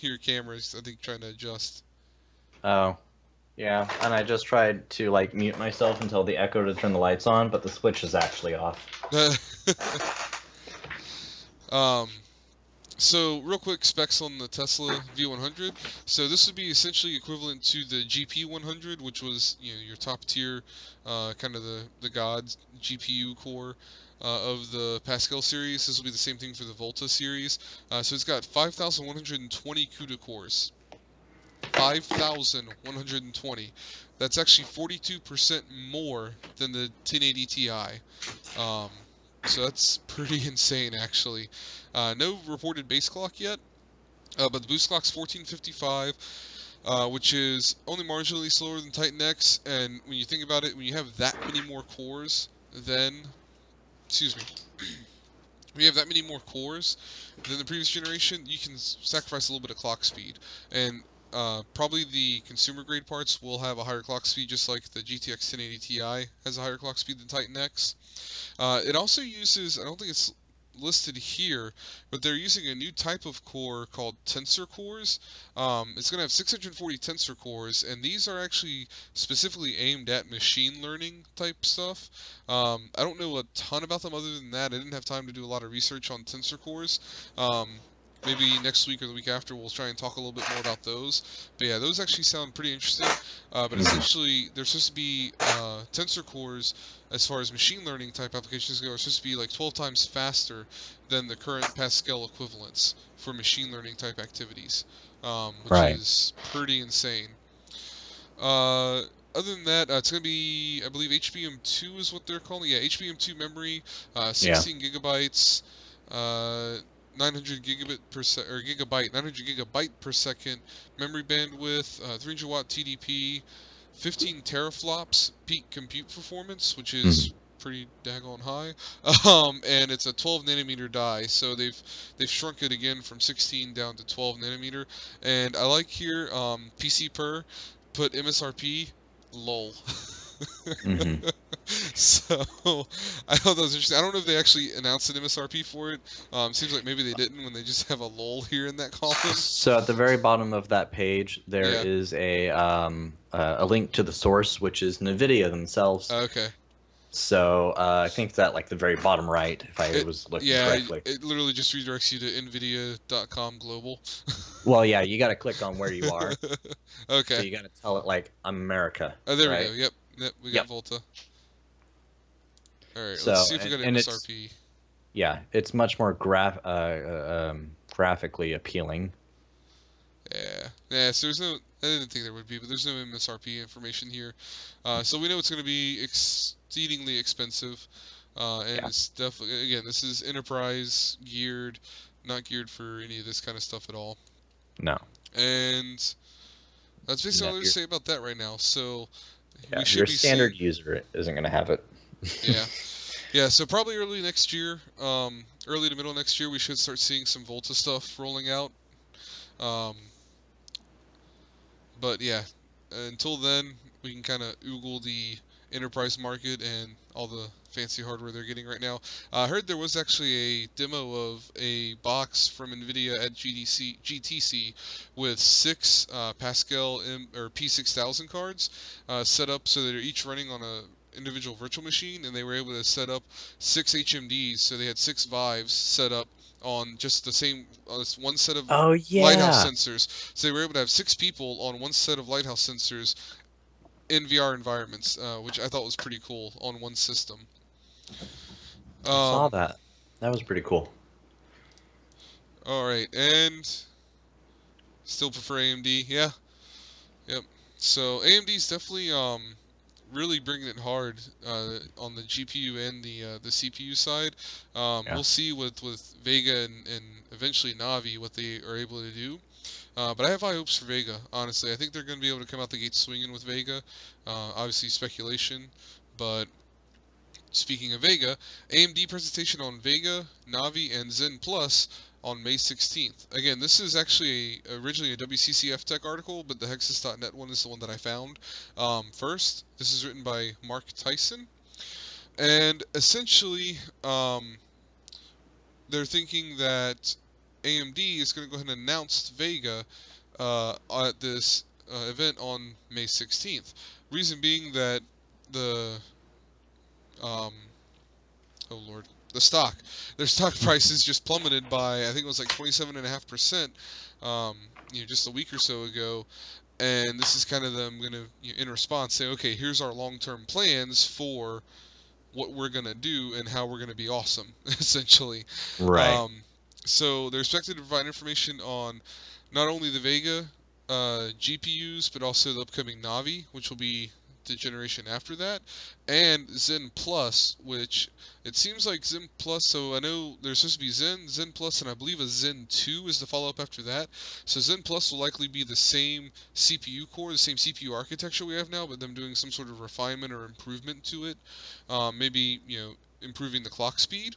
Your camera's, I think, trying to adjust. Oh, yeah. And I just tried to like mute myself and tell the Echo to turn the lights on, but the switch is actually off. So real quick specs on the Tesla V100. So this would be essentially equivalent to the GP100, which was, you know, your top tier, kind of the God's GPU core of the Pascal series. This will be the same thing for the Volta series. So it's got 5,120 CUDA cores. 5,120. That's actually 42% more than the 1080 Ti. So that's pretty insane, actually. No reported base clock yet, but the boost clock's 1455, which is only marginally slower than Titan X. And when you think about it, when you have that many more cores than, when you have that many more cores than the previous generation, you can sacrifice a little bit of clock speed. And probably the consumer grade parts will have a higher clock speed, just like the GTX 1080 Ti has a higher clock speed than Titan X. It also uses, I don't think it's listed here, but they're using a new type of core called tensor cores. It's going to have 640 tensor cores, and these are actually specifically aimed at machine learning type stuff. I don't know a ton about them other than that. I didn't have time to do a lot of research on tensor cores. Maybe next week or the week after we'll try and talk a little bit more about those. But yeah, those actually sound pretty interesting. But essentially, they're supposed to be tensor cores, as far as machine learning type applications go, are supposed to be like 12 times faster than the current Pascal equivalents for machine learning type activities, which is pretty insane. Other than that, it's going to be, I believe, HBM2 is what they're calling it. Yeah, HBM2 memory, 16 gigabytes, 900 gigabit per or gigabyte, 900 gigabyte per second memory bandwidth, 300 watt TDP, 15 teraflops peak compute performance, which is pretty daggone high. And it's a 12 nanometer die, so they've shrunk it again from 16 down to 12 nanometer. And I like here, PCPer put MSRP lol. So I thought that was interesting. I don't know if they actually announced an MSRP for it. Seems like maybe they didn't, when they just have a lol here in that column. So at the very bottom of that page, there is a link to the source, which is nVidia themselves. Okay. So I think that like the very bottom right, if I was looking correctly. It literally just redirects you to nvidia.com global. Well, yeah, you got to click on where you are. Okay. So you got to tell it like, I'm America. Oh, there we go. Yep. Yep, we got Yep. Volta. All right, let's So see if we got an and it's MSRP. yeah, it's much more graphically appealing. Yeah, yeah. So there's no. I didn't think there would be, but there's no MSRP information here. So we know it's going to be exceedingly expensive, and Yeah. it's definitely again this is enterprise geared, not geared for any of this kind of stuff at all. No. And that's basically No. all I have to say about that right now. So we Yeah. should Your be seeing. standard user isn't going to have it. Yeah, yeah. So probably early next year, early to middle next year, we should start seeing some Volta stuff rolling out. Um, But yeah, until then, we can kind of oogle the enterprise market and all the fancy hardware they're getting right now. I heard there was actually a demo of a box from nVidia at GTC with 6 Pascal or P6000 cards set up so that they're each running on a individual virtual machine, and they were able to set up 6 HMDs, so they had 6 Vives set up on just the same one set of Oh lighthouse yeah. sensors. So they were able to have 6 people on one set of lighthouse sensors in VR environments, which I thought was pretty cool on one system. I saw Um, that. That was pretty cool. all right, and still prefer AMD. Yeah, yep. So AMD's definitely really bringing it hard on the GPU and the CPU side. Yeah. We'll see with Vega and eventually Navi what they are able to do. But I have high hopes for Vega, honestly. I think they're going to be able to come out the gate swinging with Vega. Obviously, speculation. But speaking of Vega, AMD presentation on Vega, Navi, and Zen Plus on May 16th. Again, this is actually originally a WCCF Tech article, but the Hexus.net one is the one that I found first. This is written by Mark Tyson. And essentially, they're thinking that AMD is going to go ahead and announce Vega at this event on May 16th. Reason being that the um, oh lord, their stock prices just plummeted by I think it was like 27.5%, just a week or so ago. And this is kind of them going to, in response, say, okay, here's our long-term plans for what we're going to do and how we're going to be awesome, essentially. Right. Um, so they're expected to provide information on not only the Vega GPUs, but also the upcoming Navi, which will be the generation after that, and Zen Plus, which it seems like Zen Plus. So I know there's supposed to be Zen Plus, and I believe a Zen 2 is the follow-up after that. So Zen Plus will likely be the same CPU core, the same CPU architecture we have now, but them doing some sort of refinement or improvement to it. Maybe improving the clock speed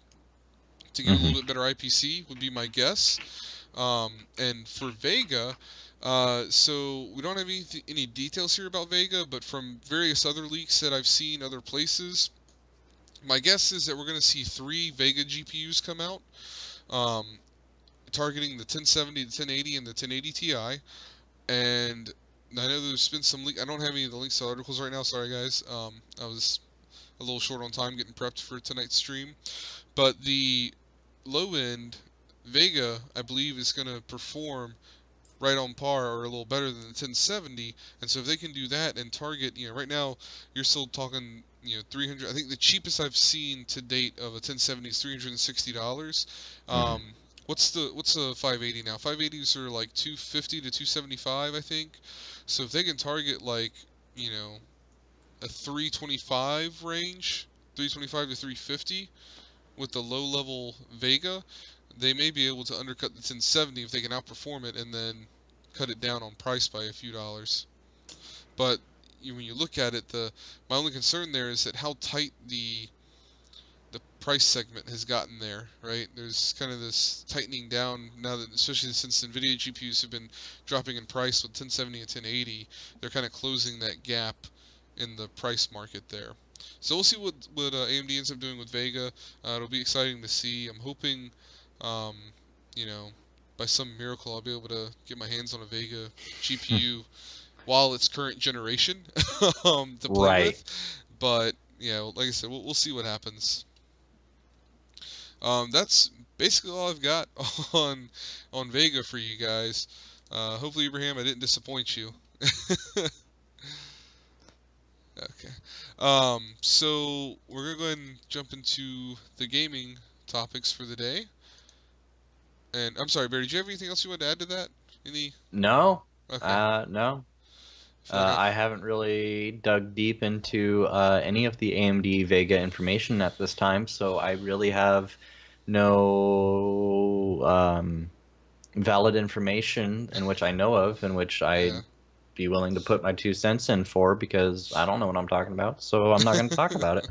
to give it a Hmm. little bit better IPC would be my guess. And for Vega, so we don't have any details here about Vega, but from various other leaks that I've seen other places, my guess is that we're going to see 3 Vega GPUs come out, um, targeting the 1070, the 1080, and the 1080 Ti. And I know there's been some leak. I don't have any of the links to articles right now. Sorry, guys. I was a little short on time getting prepped for tonight's stream. But the low end Vega, I believe, is going to perform right on par or a little better than the 1070. And so if they can do that and target, right now you're still talking, 300. I think the cheapest I've seen to date of a 1070 is $360. Hmm. What's the 580 now? 580s are like 250 to 275, I think. So if they can target like, a 325 range, 325 to 350 with the low level Vega, they may be able to undercut the 1070 if they can outperform it and then cut it down on price by a few dollars. But when you look at it, my only concern there is that how tight the price segment has gotten there, right? There's kind of this tightening down now that, especially since NVIDIA GPUs have been dropping in price with 1070 and 1080, they're kind of closing that gap in the price market there. So we'll see what AMD ends up doing with Vega. It'll be exciting to see. I'm hoping, um, you know, by some miracle I'll be able to get my hands on a Vega GPU while it's current generation to play Right. with. But yeah, like I said, we'll see what happens. That's basically all I've got on Vega for you guys. Hopefully, Abraham, I didn't disappoint you. Okay. So we're gonna go ahead and jump into the gaming topics for the day. And I'm sorry, Barry, do you have anything else you want to add to that? Any? No, Okay. no. I feel like I haven't really dug deep into any of the AMD Vega information at this time, so I really have no valid information in which I know of, in which yeah. I'd be willing to put my 2 cents in for, because I don't know what I'm talking about, so I'm not going to talk about it.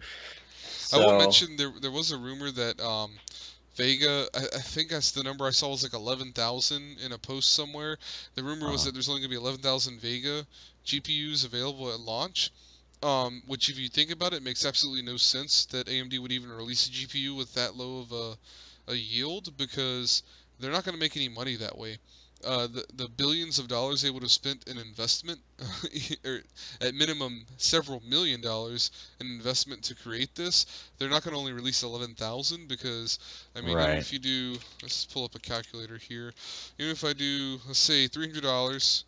I will So, mention there was a rumor that Vega, I think that's the number I saw was like 11,000 in a post somewhere. The rumor was uh, that there's only gonna be 11,000 Vega GPUs available at launch. Which, if you think about it, makes absolutely no sense that AMD would even release a GPU with that low of a yield, because they're not going to make any money that way. The billions of dollars they would have spent in investment, or at minimum several $1 million in investment to create this, they're not going to only release 11,000, because, I mean, even right. if you do, let's pull up a calculator here, even if I do, let's say $300,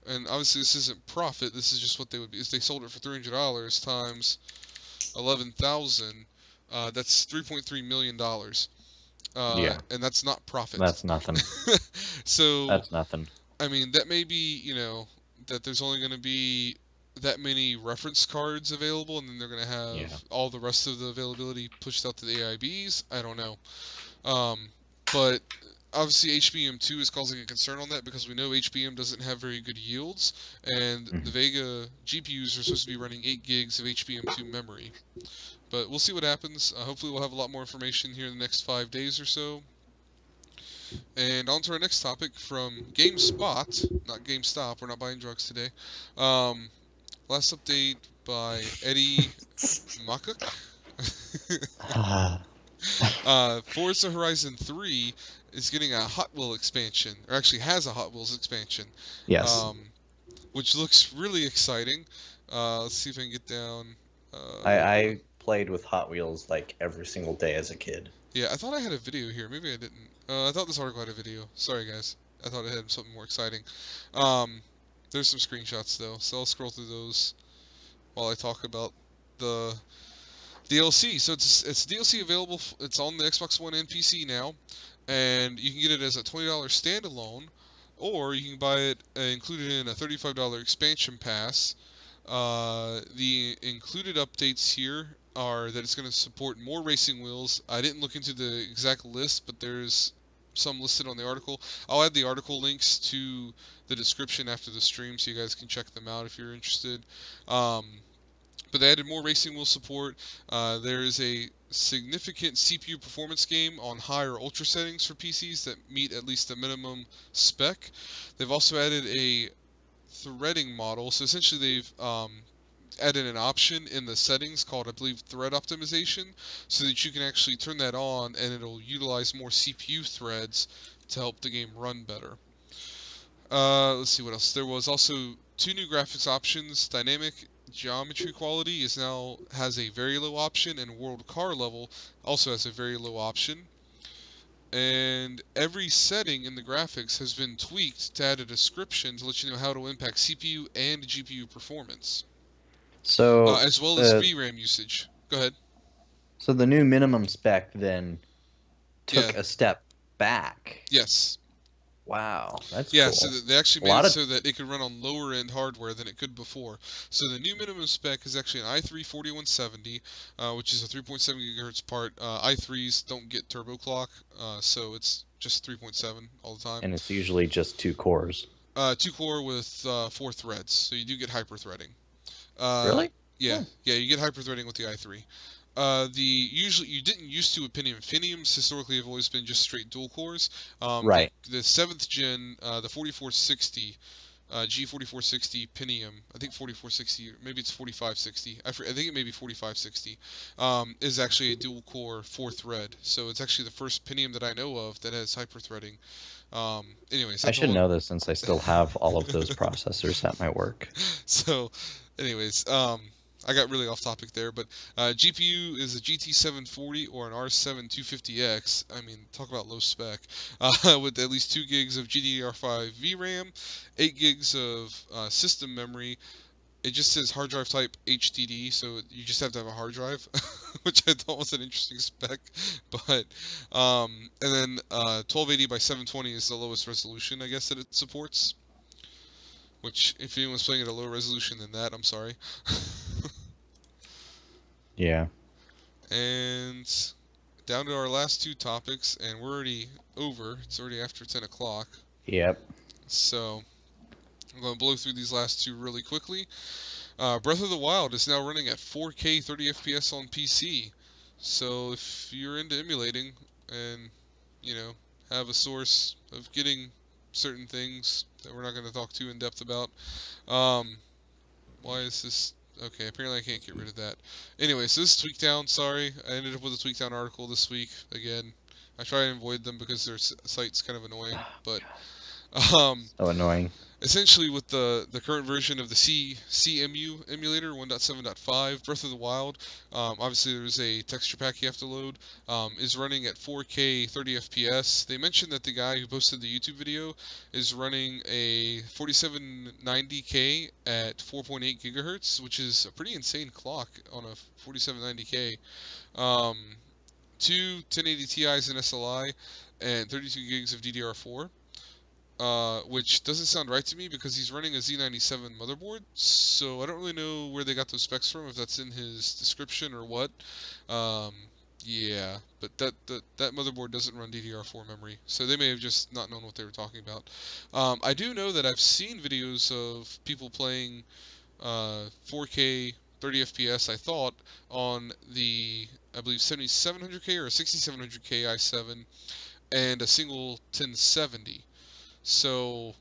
and obviously this isn't profit, this is just what they would be. If they sold it for $300 times 11,000, that's $3.3 million, Yeah, and that's not profit. that's nothing. So, That's nothing. I mean, that may be, that there's only going to be that many reference cards available, and then they're going to have Yeah. all the rest of the availability pushed out to the AIBs. I don't know. Um, but obviously HBM2 is causing a concern on that, because we know HBM doesn't have very good yields, and the Mhm. Vega GPUs are supposed to be running 8 gigs of HBM2 memory. But we'll see what happens. Hopefully we'll have a lot more information here in the next 5 days or so. And on to our next topic from GameSpot, not GameStop. We're not buying drugs today. Um, last update by Eddie Makuk. Forza Horizon 3 is getting a Hot Wheel expansion, or actually has a Hot Wheels expansion, Yes. um, which looks really exciting. Let's see if I can get down. I played with Hot Wheels like every single day as a kid. Yeah, I thought I had a video here. Maybe I didn't. I thought this article had a video. Sorry, guys. I thought it had something more exciting. Um, there's some screenshots though, so I'll scroll through those while I talk about the DLC. So it's DLC available. It's on the Xbox One and PC now, and you can get it as a $20 standalone, or you can buy it included in a $35 expansion pass. The included updates here are that it's going to support more racing wheels. I didn't look into the exact list, but there's some listed on the article. I'll add the article links to the description after the stream, so you guys can check them out if you're interested. Um, but they added more racing wheel support. There is a significant CPU performance game on high or ultra settings for PCs that meet at least the minimum spec. They've also added a threading model. So essentially, they've added an option in the settings called, I believe, thread optimization, so that you can actually turn that on and it'll utilize more CPU threads to help the game run better. Let's see what else. There was also two new graphics options. Dynamic geometry quality is now has a very low option, and world car level also has a very low option. And every setting in the graphics has been tweaked to add a description to let you know how it will impact CPU and GPU performance, So as well as the VRAM usage. Go ahead. so the new minimum spec then Yeah. took a step back. Yes. Wow, that's Yeah, so cool. they actually A made lot it of so that it could run on lower end hardware than it could before. So the new minimum spec is actually an i3 4170, which is a 3.7 gigahertz part. i3s don't get turbo clock, so it's just 3.7 all the time. and it's usually just 2 cores. Two core with 4 threads, so you do get hyper threading. Uh, Really? yeah, Hmm. yeah, you get hyper threading with the i3. The usually you didn't used to with Pentium. Pentiums historically have always been just straight dual cores. Right. The seventh gen, the 4460, G4460 Pentium, I think 4460, maybe it's 4560. I think it may be 4560. Is actually a dual core 4 thread. So it's actually the first Pentium that I know of that has hyper threading. Anyways, I that's a should whole. know this since I still have all of those processors at my work. So, anyways, I got really off topic there, but GPU is a GT740 or an R7 250X. I mean, talk about low spec, with at least 2 gigs of GDDR5 VRAM, 8 gigs of system memory, it just says hard drive type HDD, so you just have to have a hard drive, which I thought was an interesting spec. But and then 1280 by 720 is the lowest resolution, I guess, that it supports. Which, if anyone's playing at a lower resolution than that, I'm sorry. Yeah. And down to our last two topics, and we're already over. It's already after 10 o'clock. Yep. So I'm going to blow through these last two really quickly. Breath of the Wild is now running at 4K 30 FPS on PC. So if you're into emulating and, you know, have a source of getting certain things that we're not going to talk too in depth about, why is this? Okay, apparently I can't get rid of that. Anyway, so this is Tweakdown. Sorry, I ended up with a Tweakdown article this week. Again, I try and avoid them because their site's kind of annoying. But So annoying. essentially, with the current version of the CMU emulator 1.7.5, Breath of the Wild, obviously there's a texture pack you have to load, is running at 4K 30 FPS. They mentioned that the guy who posted the YouTube video is running a 4790K at 4.8 gigahertz, which is a pretty insane clock on a 4790K. Two 1080 Ti's in SLI and 32 gigs of DDR4. Which doesn't sound right to me because he's running a Z97 motherboard, so I don't really know where they got those specs from, if that's in his description or what. Um, yeah, but that motherboard doesn't run DDR4 memory, so they may have just not known what they were talking about. I do know that I've seen videos of people playing 4K 30 FPS, I thought, on the, I believe, 7700K or 6700K i7 and a single 1070. So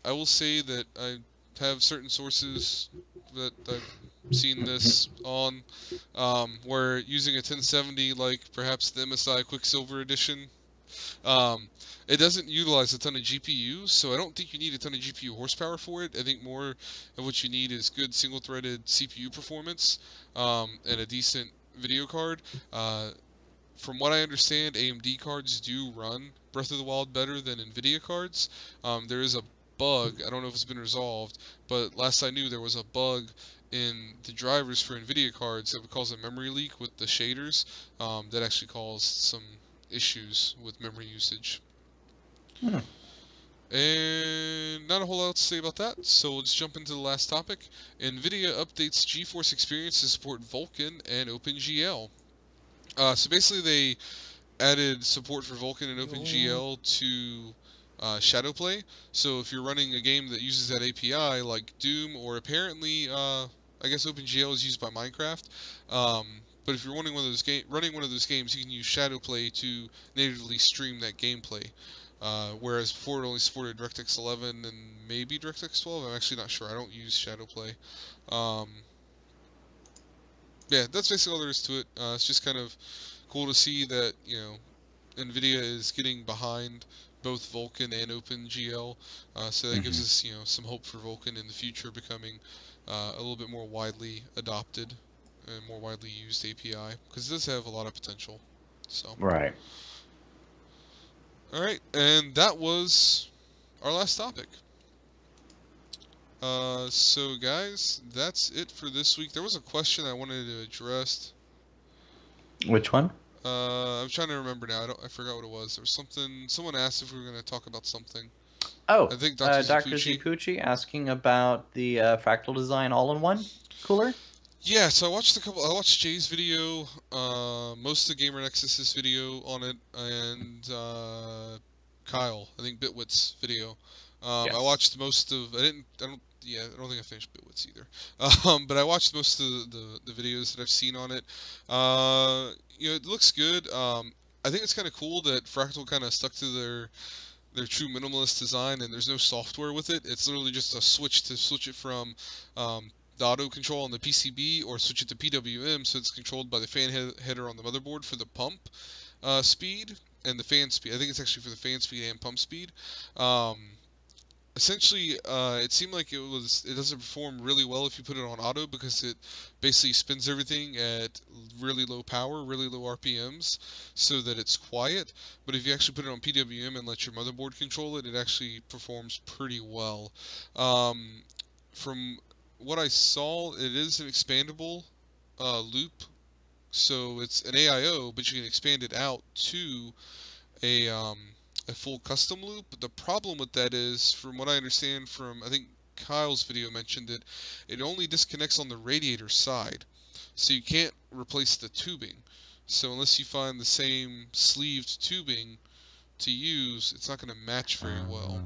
I will say that I have certain sources that I've seen this on, where using a 1070, like perhaps the MSI Quicksilver Edition, um, it doesn't utilize a ton of GPU, so I don't think you need a ton of GPU horsepower for it. I think more of what you need is good single-threaded CPU performance, and a decent video card. From what I understand, AMD cards do run Breath of the Wild better than NVIDIA cards. There is a bug, I don't know if it's been resolved, but last I knew there was a bug in the drivers for NVIDIA cards that would cause a memory leak with the shaders, that actually caused some issues with memory usage. Hmm. And not a whole lot to say about that, so let's jump into the last topic. NVIDIA updates GeForce Experience to support Vulkan and OpenGL. So basically they added support for Vulkan and OpenGL to Shadowplay. So if you're running a game that uses that API, like Doom, or apparently, I guess OpenGL is used by Minecraft. But if you're running running one of those games, you can use Shadowplay to natively stream that gameplay. Whereas before it only supported DirectX 11 and maybe DirectX 12. I'm actually not sure. I don't use Shadowplay. Um, yeah, that's basically all there is to it. It's just kind of cool to see that, NVIDIA is getting behind both Vulkan and OpenGL, so that gives us, some hope for Vulkan in the future becoming a little bit more widely adopted and more widely used API, because it does have a lot of potential. So, Right. all right, and that was our last topic. So guys, that's it for this week. There was a question I wanted to address. Which one? I'm trying to remember now. I forgot what it was. There was something. Someone asked if we were going to talk about something. Oh, I think Dr. Dr. Zipucci. Zipucci asking about the fractal design all-in-one cooler. Yeah, so I watched Jay's video, most of the Gamer Nexus's video on it, and Kyle, I think Bitwit's video. Yes. I watched most of. I don't think I finished Bitwit's either. But I watched most of the videos that I've seen on it. It looks good. I think it's kind of cool that Fractal kind of stuck to their true minimalist design, and there's no software with it. It's literally just a switch to switch it from the auto control on the PCB, or switch it to PWM, so it's controlled by the fan header on the motherboard for the pump speed and the fan speed. I think it's actually for the fan speed and pump speed. Essentially, it seemed like it doesn't perform really well if you put it on auto, because it basically spins everything at really low power, really low RPMs, so that it's quiet. But if you actually put it on PWM and let your motherboard control it, it actually performs pretty well. From what I saw, it is an expandable loop. So it's an AIO, but you can expand it out to a um, a full custom loop. But the problem with that is, from what I understand from, I think Kyle's video mentioned it, it only disconnects on the radiator side. So you can't replace the tubing. So unless you find the same sleeved tubing to use, it's not going to match very well.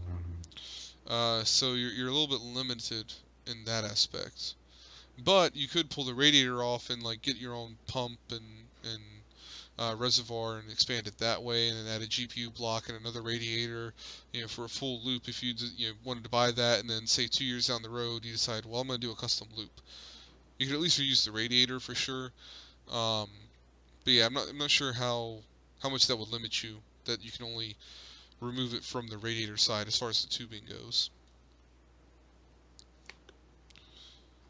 So you're a little bit limited in that aspect. But you could pull the radiator off and like get your own pump and reservoir and expand it that way, and then add a GPU block and another radiator, for a full loop. If you wanted to buy that, and then say 2 years down the road you decide, well, I'm going to do a custom loop, you could at least reuse the radiator for sure. Um, but yeah, I'm not sure how much that would limit you. That you can only remove it from the radiator side as far as the tubing goes.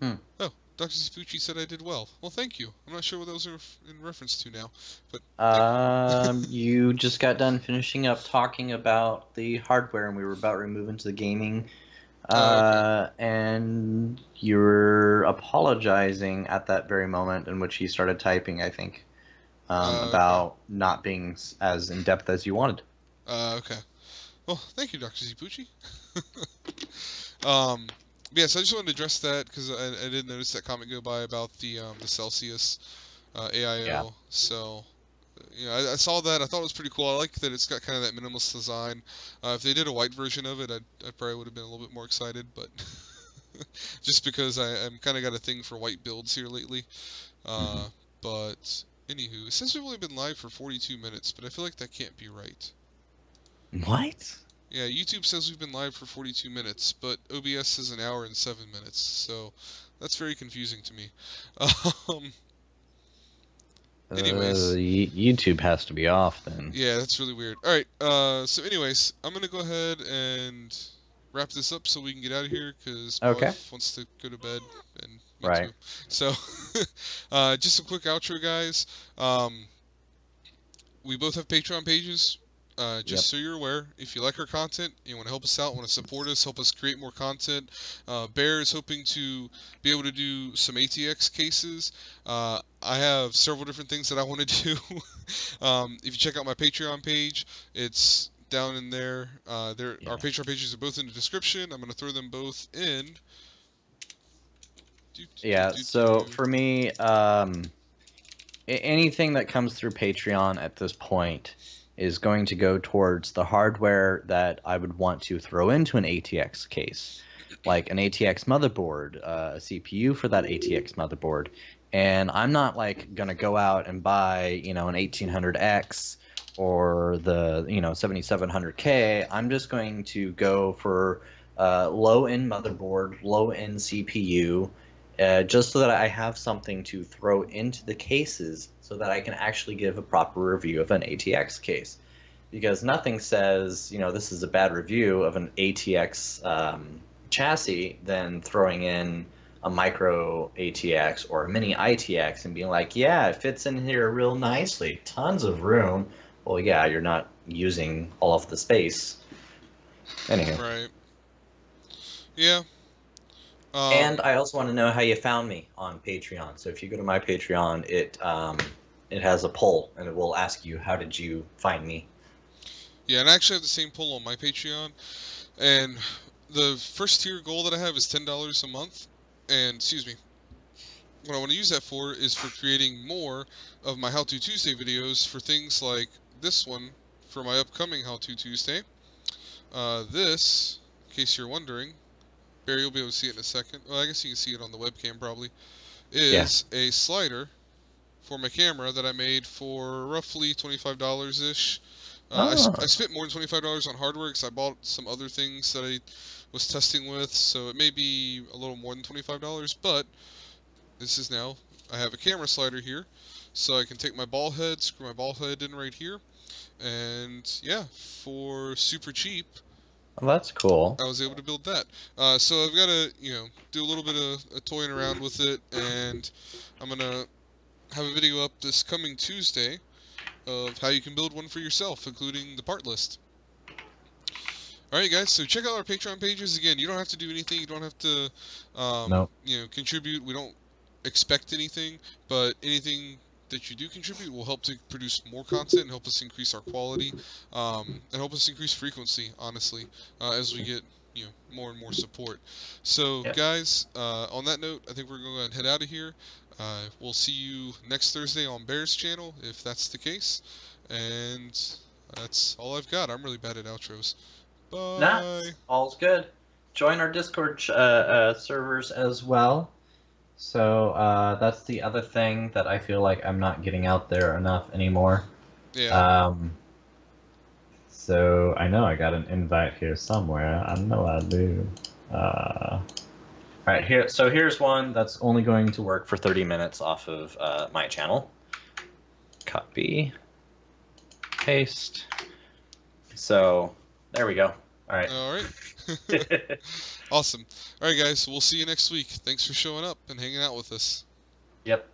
Hmm. Oh, Dr. Zapucci said I did well. Well, thank you. I'm not sure what those are in reference to now, but thank you. You just got done finishing up talking about the hardware, and we were about to move into the gaming. Okay. And you were apologizing at that very moment in which he started typing, I think, Okay. about not being as in depth as you wanted. Okay. Well, thank you, Dr. Zapucci. um, yeah, so I just wanted to address that because I did notice that comment go by about the Celsius Yeah. AIO. So I saw that. I thought it was pretty cool. I like that it's got kind of that minimalist design. If they did a white version of it, I probably would have been a little bit more excited, but just because I'm kind of got a thing for white builds here lately. Hmm. Uh, but anywho, it says we've only been live for 42 minutes, but I feel like that can't be right. What? Yeah, YouTube says we've been live for 42 minutes, but OBS says an hour and 7 minutes, so that's very confusing to me. Um, anyways, YouTube has to be off then. yeah, that's really weird. All right, so anyways, I'm gonna go ahead and wrap this up so we can get out of here because my Okay. wife wants to go to bed and me Right. too. So, just a quick outro, guys. Um, we both have Patreon pages. Yep. Just so you're aware, if you like our content, you want to help us out, want to support us, help us create more content. Bear is hoping to be able to do some ATX cases. I have several different things that I want to do. If you check out my Patreon page, it's down in there. Our Yeah. Patreon pages are both in the description. I'm going to throw them both in. Do, do, Yeah. do, So do. for me, anything that comes through Patreon at this point is going to go towards the hardware that I would want to throw into an ATX case, like an ATX motherboard, a CPU for that ATX motherboard. And I'm not like gonna go out and buy, an 1800X or the 7700K. I'm just going to go for low end motherboard, low end CPU, just so that I have something to throw into the cases so that I can actually give a proper review of an ATX case. Because nothing says, this is a bad review of an ATX chassis than throwing in a micro ATX or a mini ITX and being like, yeah, it fits in here real nicely, tons of room. Well, yeah, you're not using all of the space. Anyway. Right. Yeah. And Um, I also want to know how you found me on Patreon. So if you go to my Patreon, it has a poll and it will ask you how did you find me. yeah, and I actually have the same poll on my Patreon. And the first tier goal that I have is $10 a month. And excuse me, what I want to use that for is for creating more of my How To Tuesday videos for things like this one for my upcoming How To Tuesday. This, in case you're wondering, Barry will be able to see it in a second. Well, I guess you can see it on the webcam probably. Yeah. Is a slider for my camera that I made for roughly $25 ish. I Oh, spent more than $25 on hardware because I bought some other things that I was testing with, so it may be a little more than $25, but this is now, I have a camera slider here, so I can take my ball head, screw my ball head in right here, and yeah, for super cheap, well, that's cool. I was able to build that. So I've got to, do a little bit of toying around with it, and I'm going to have a video up this coming Tuesday of how you can build one for yourself, including the part list. All right, guys. So check out our Patreon pages. Again, you don't have to do anything. You don't have to, Nope. contribute. We don't expect anything, but anything that you do contribute will help to produce more content and help us increase our quality, and help us increase frequency. Honestly, as we get more and more support. So, Yep. guys, on that note, I think we're going to head out of here. We'll see you next Thursday on Bear's channel, if that's the case. And that's all I've got. I'm really bad at outros. Nah, Bye. all's good. Join our Discord servers as well. So that's the other thing that I feel like I'm not getting out there enough anymore. Yeah. So I know I got an invite here somewhere. I know I do. All right, here. So here's one that's only going to work for 30 minutes off of my channel. Copy, paste. So there we go. All right. All right. Awesome. All right, guys. We'll see you next week. Thanks for showing up and hanging out with us. Yep.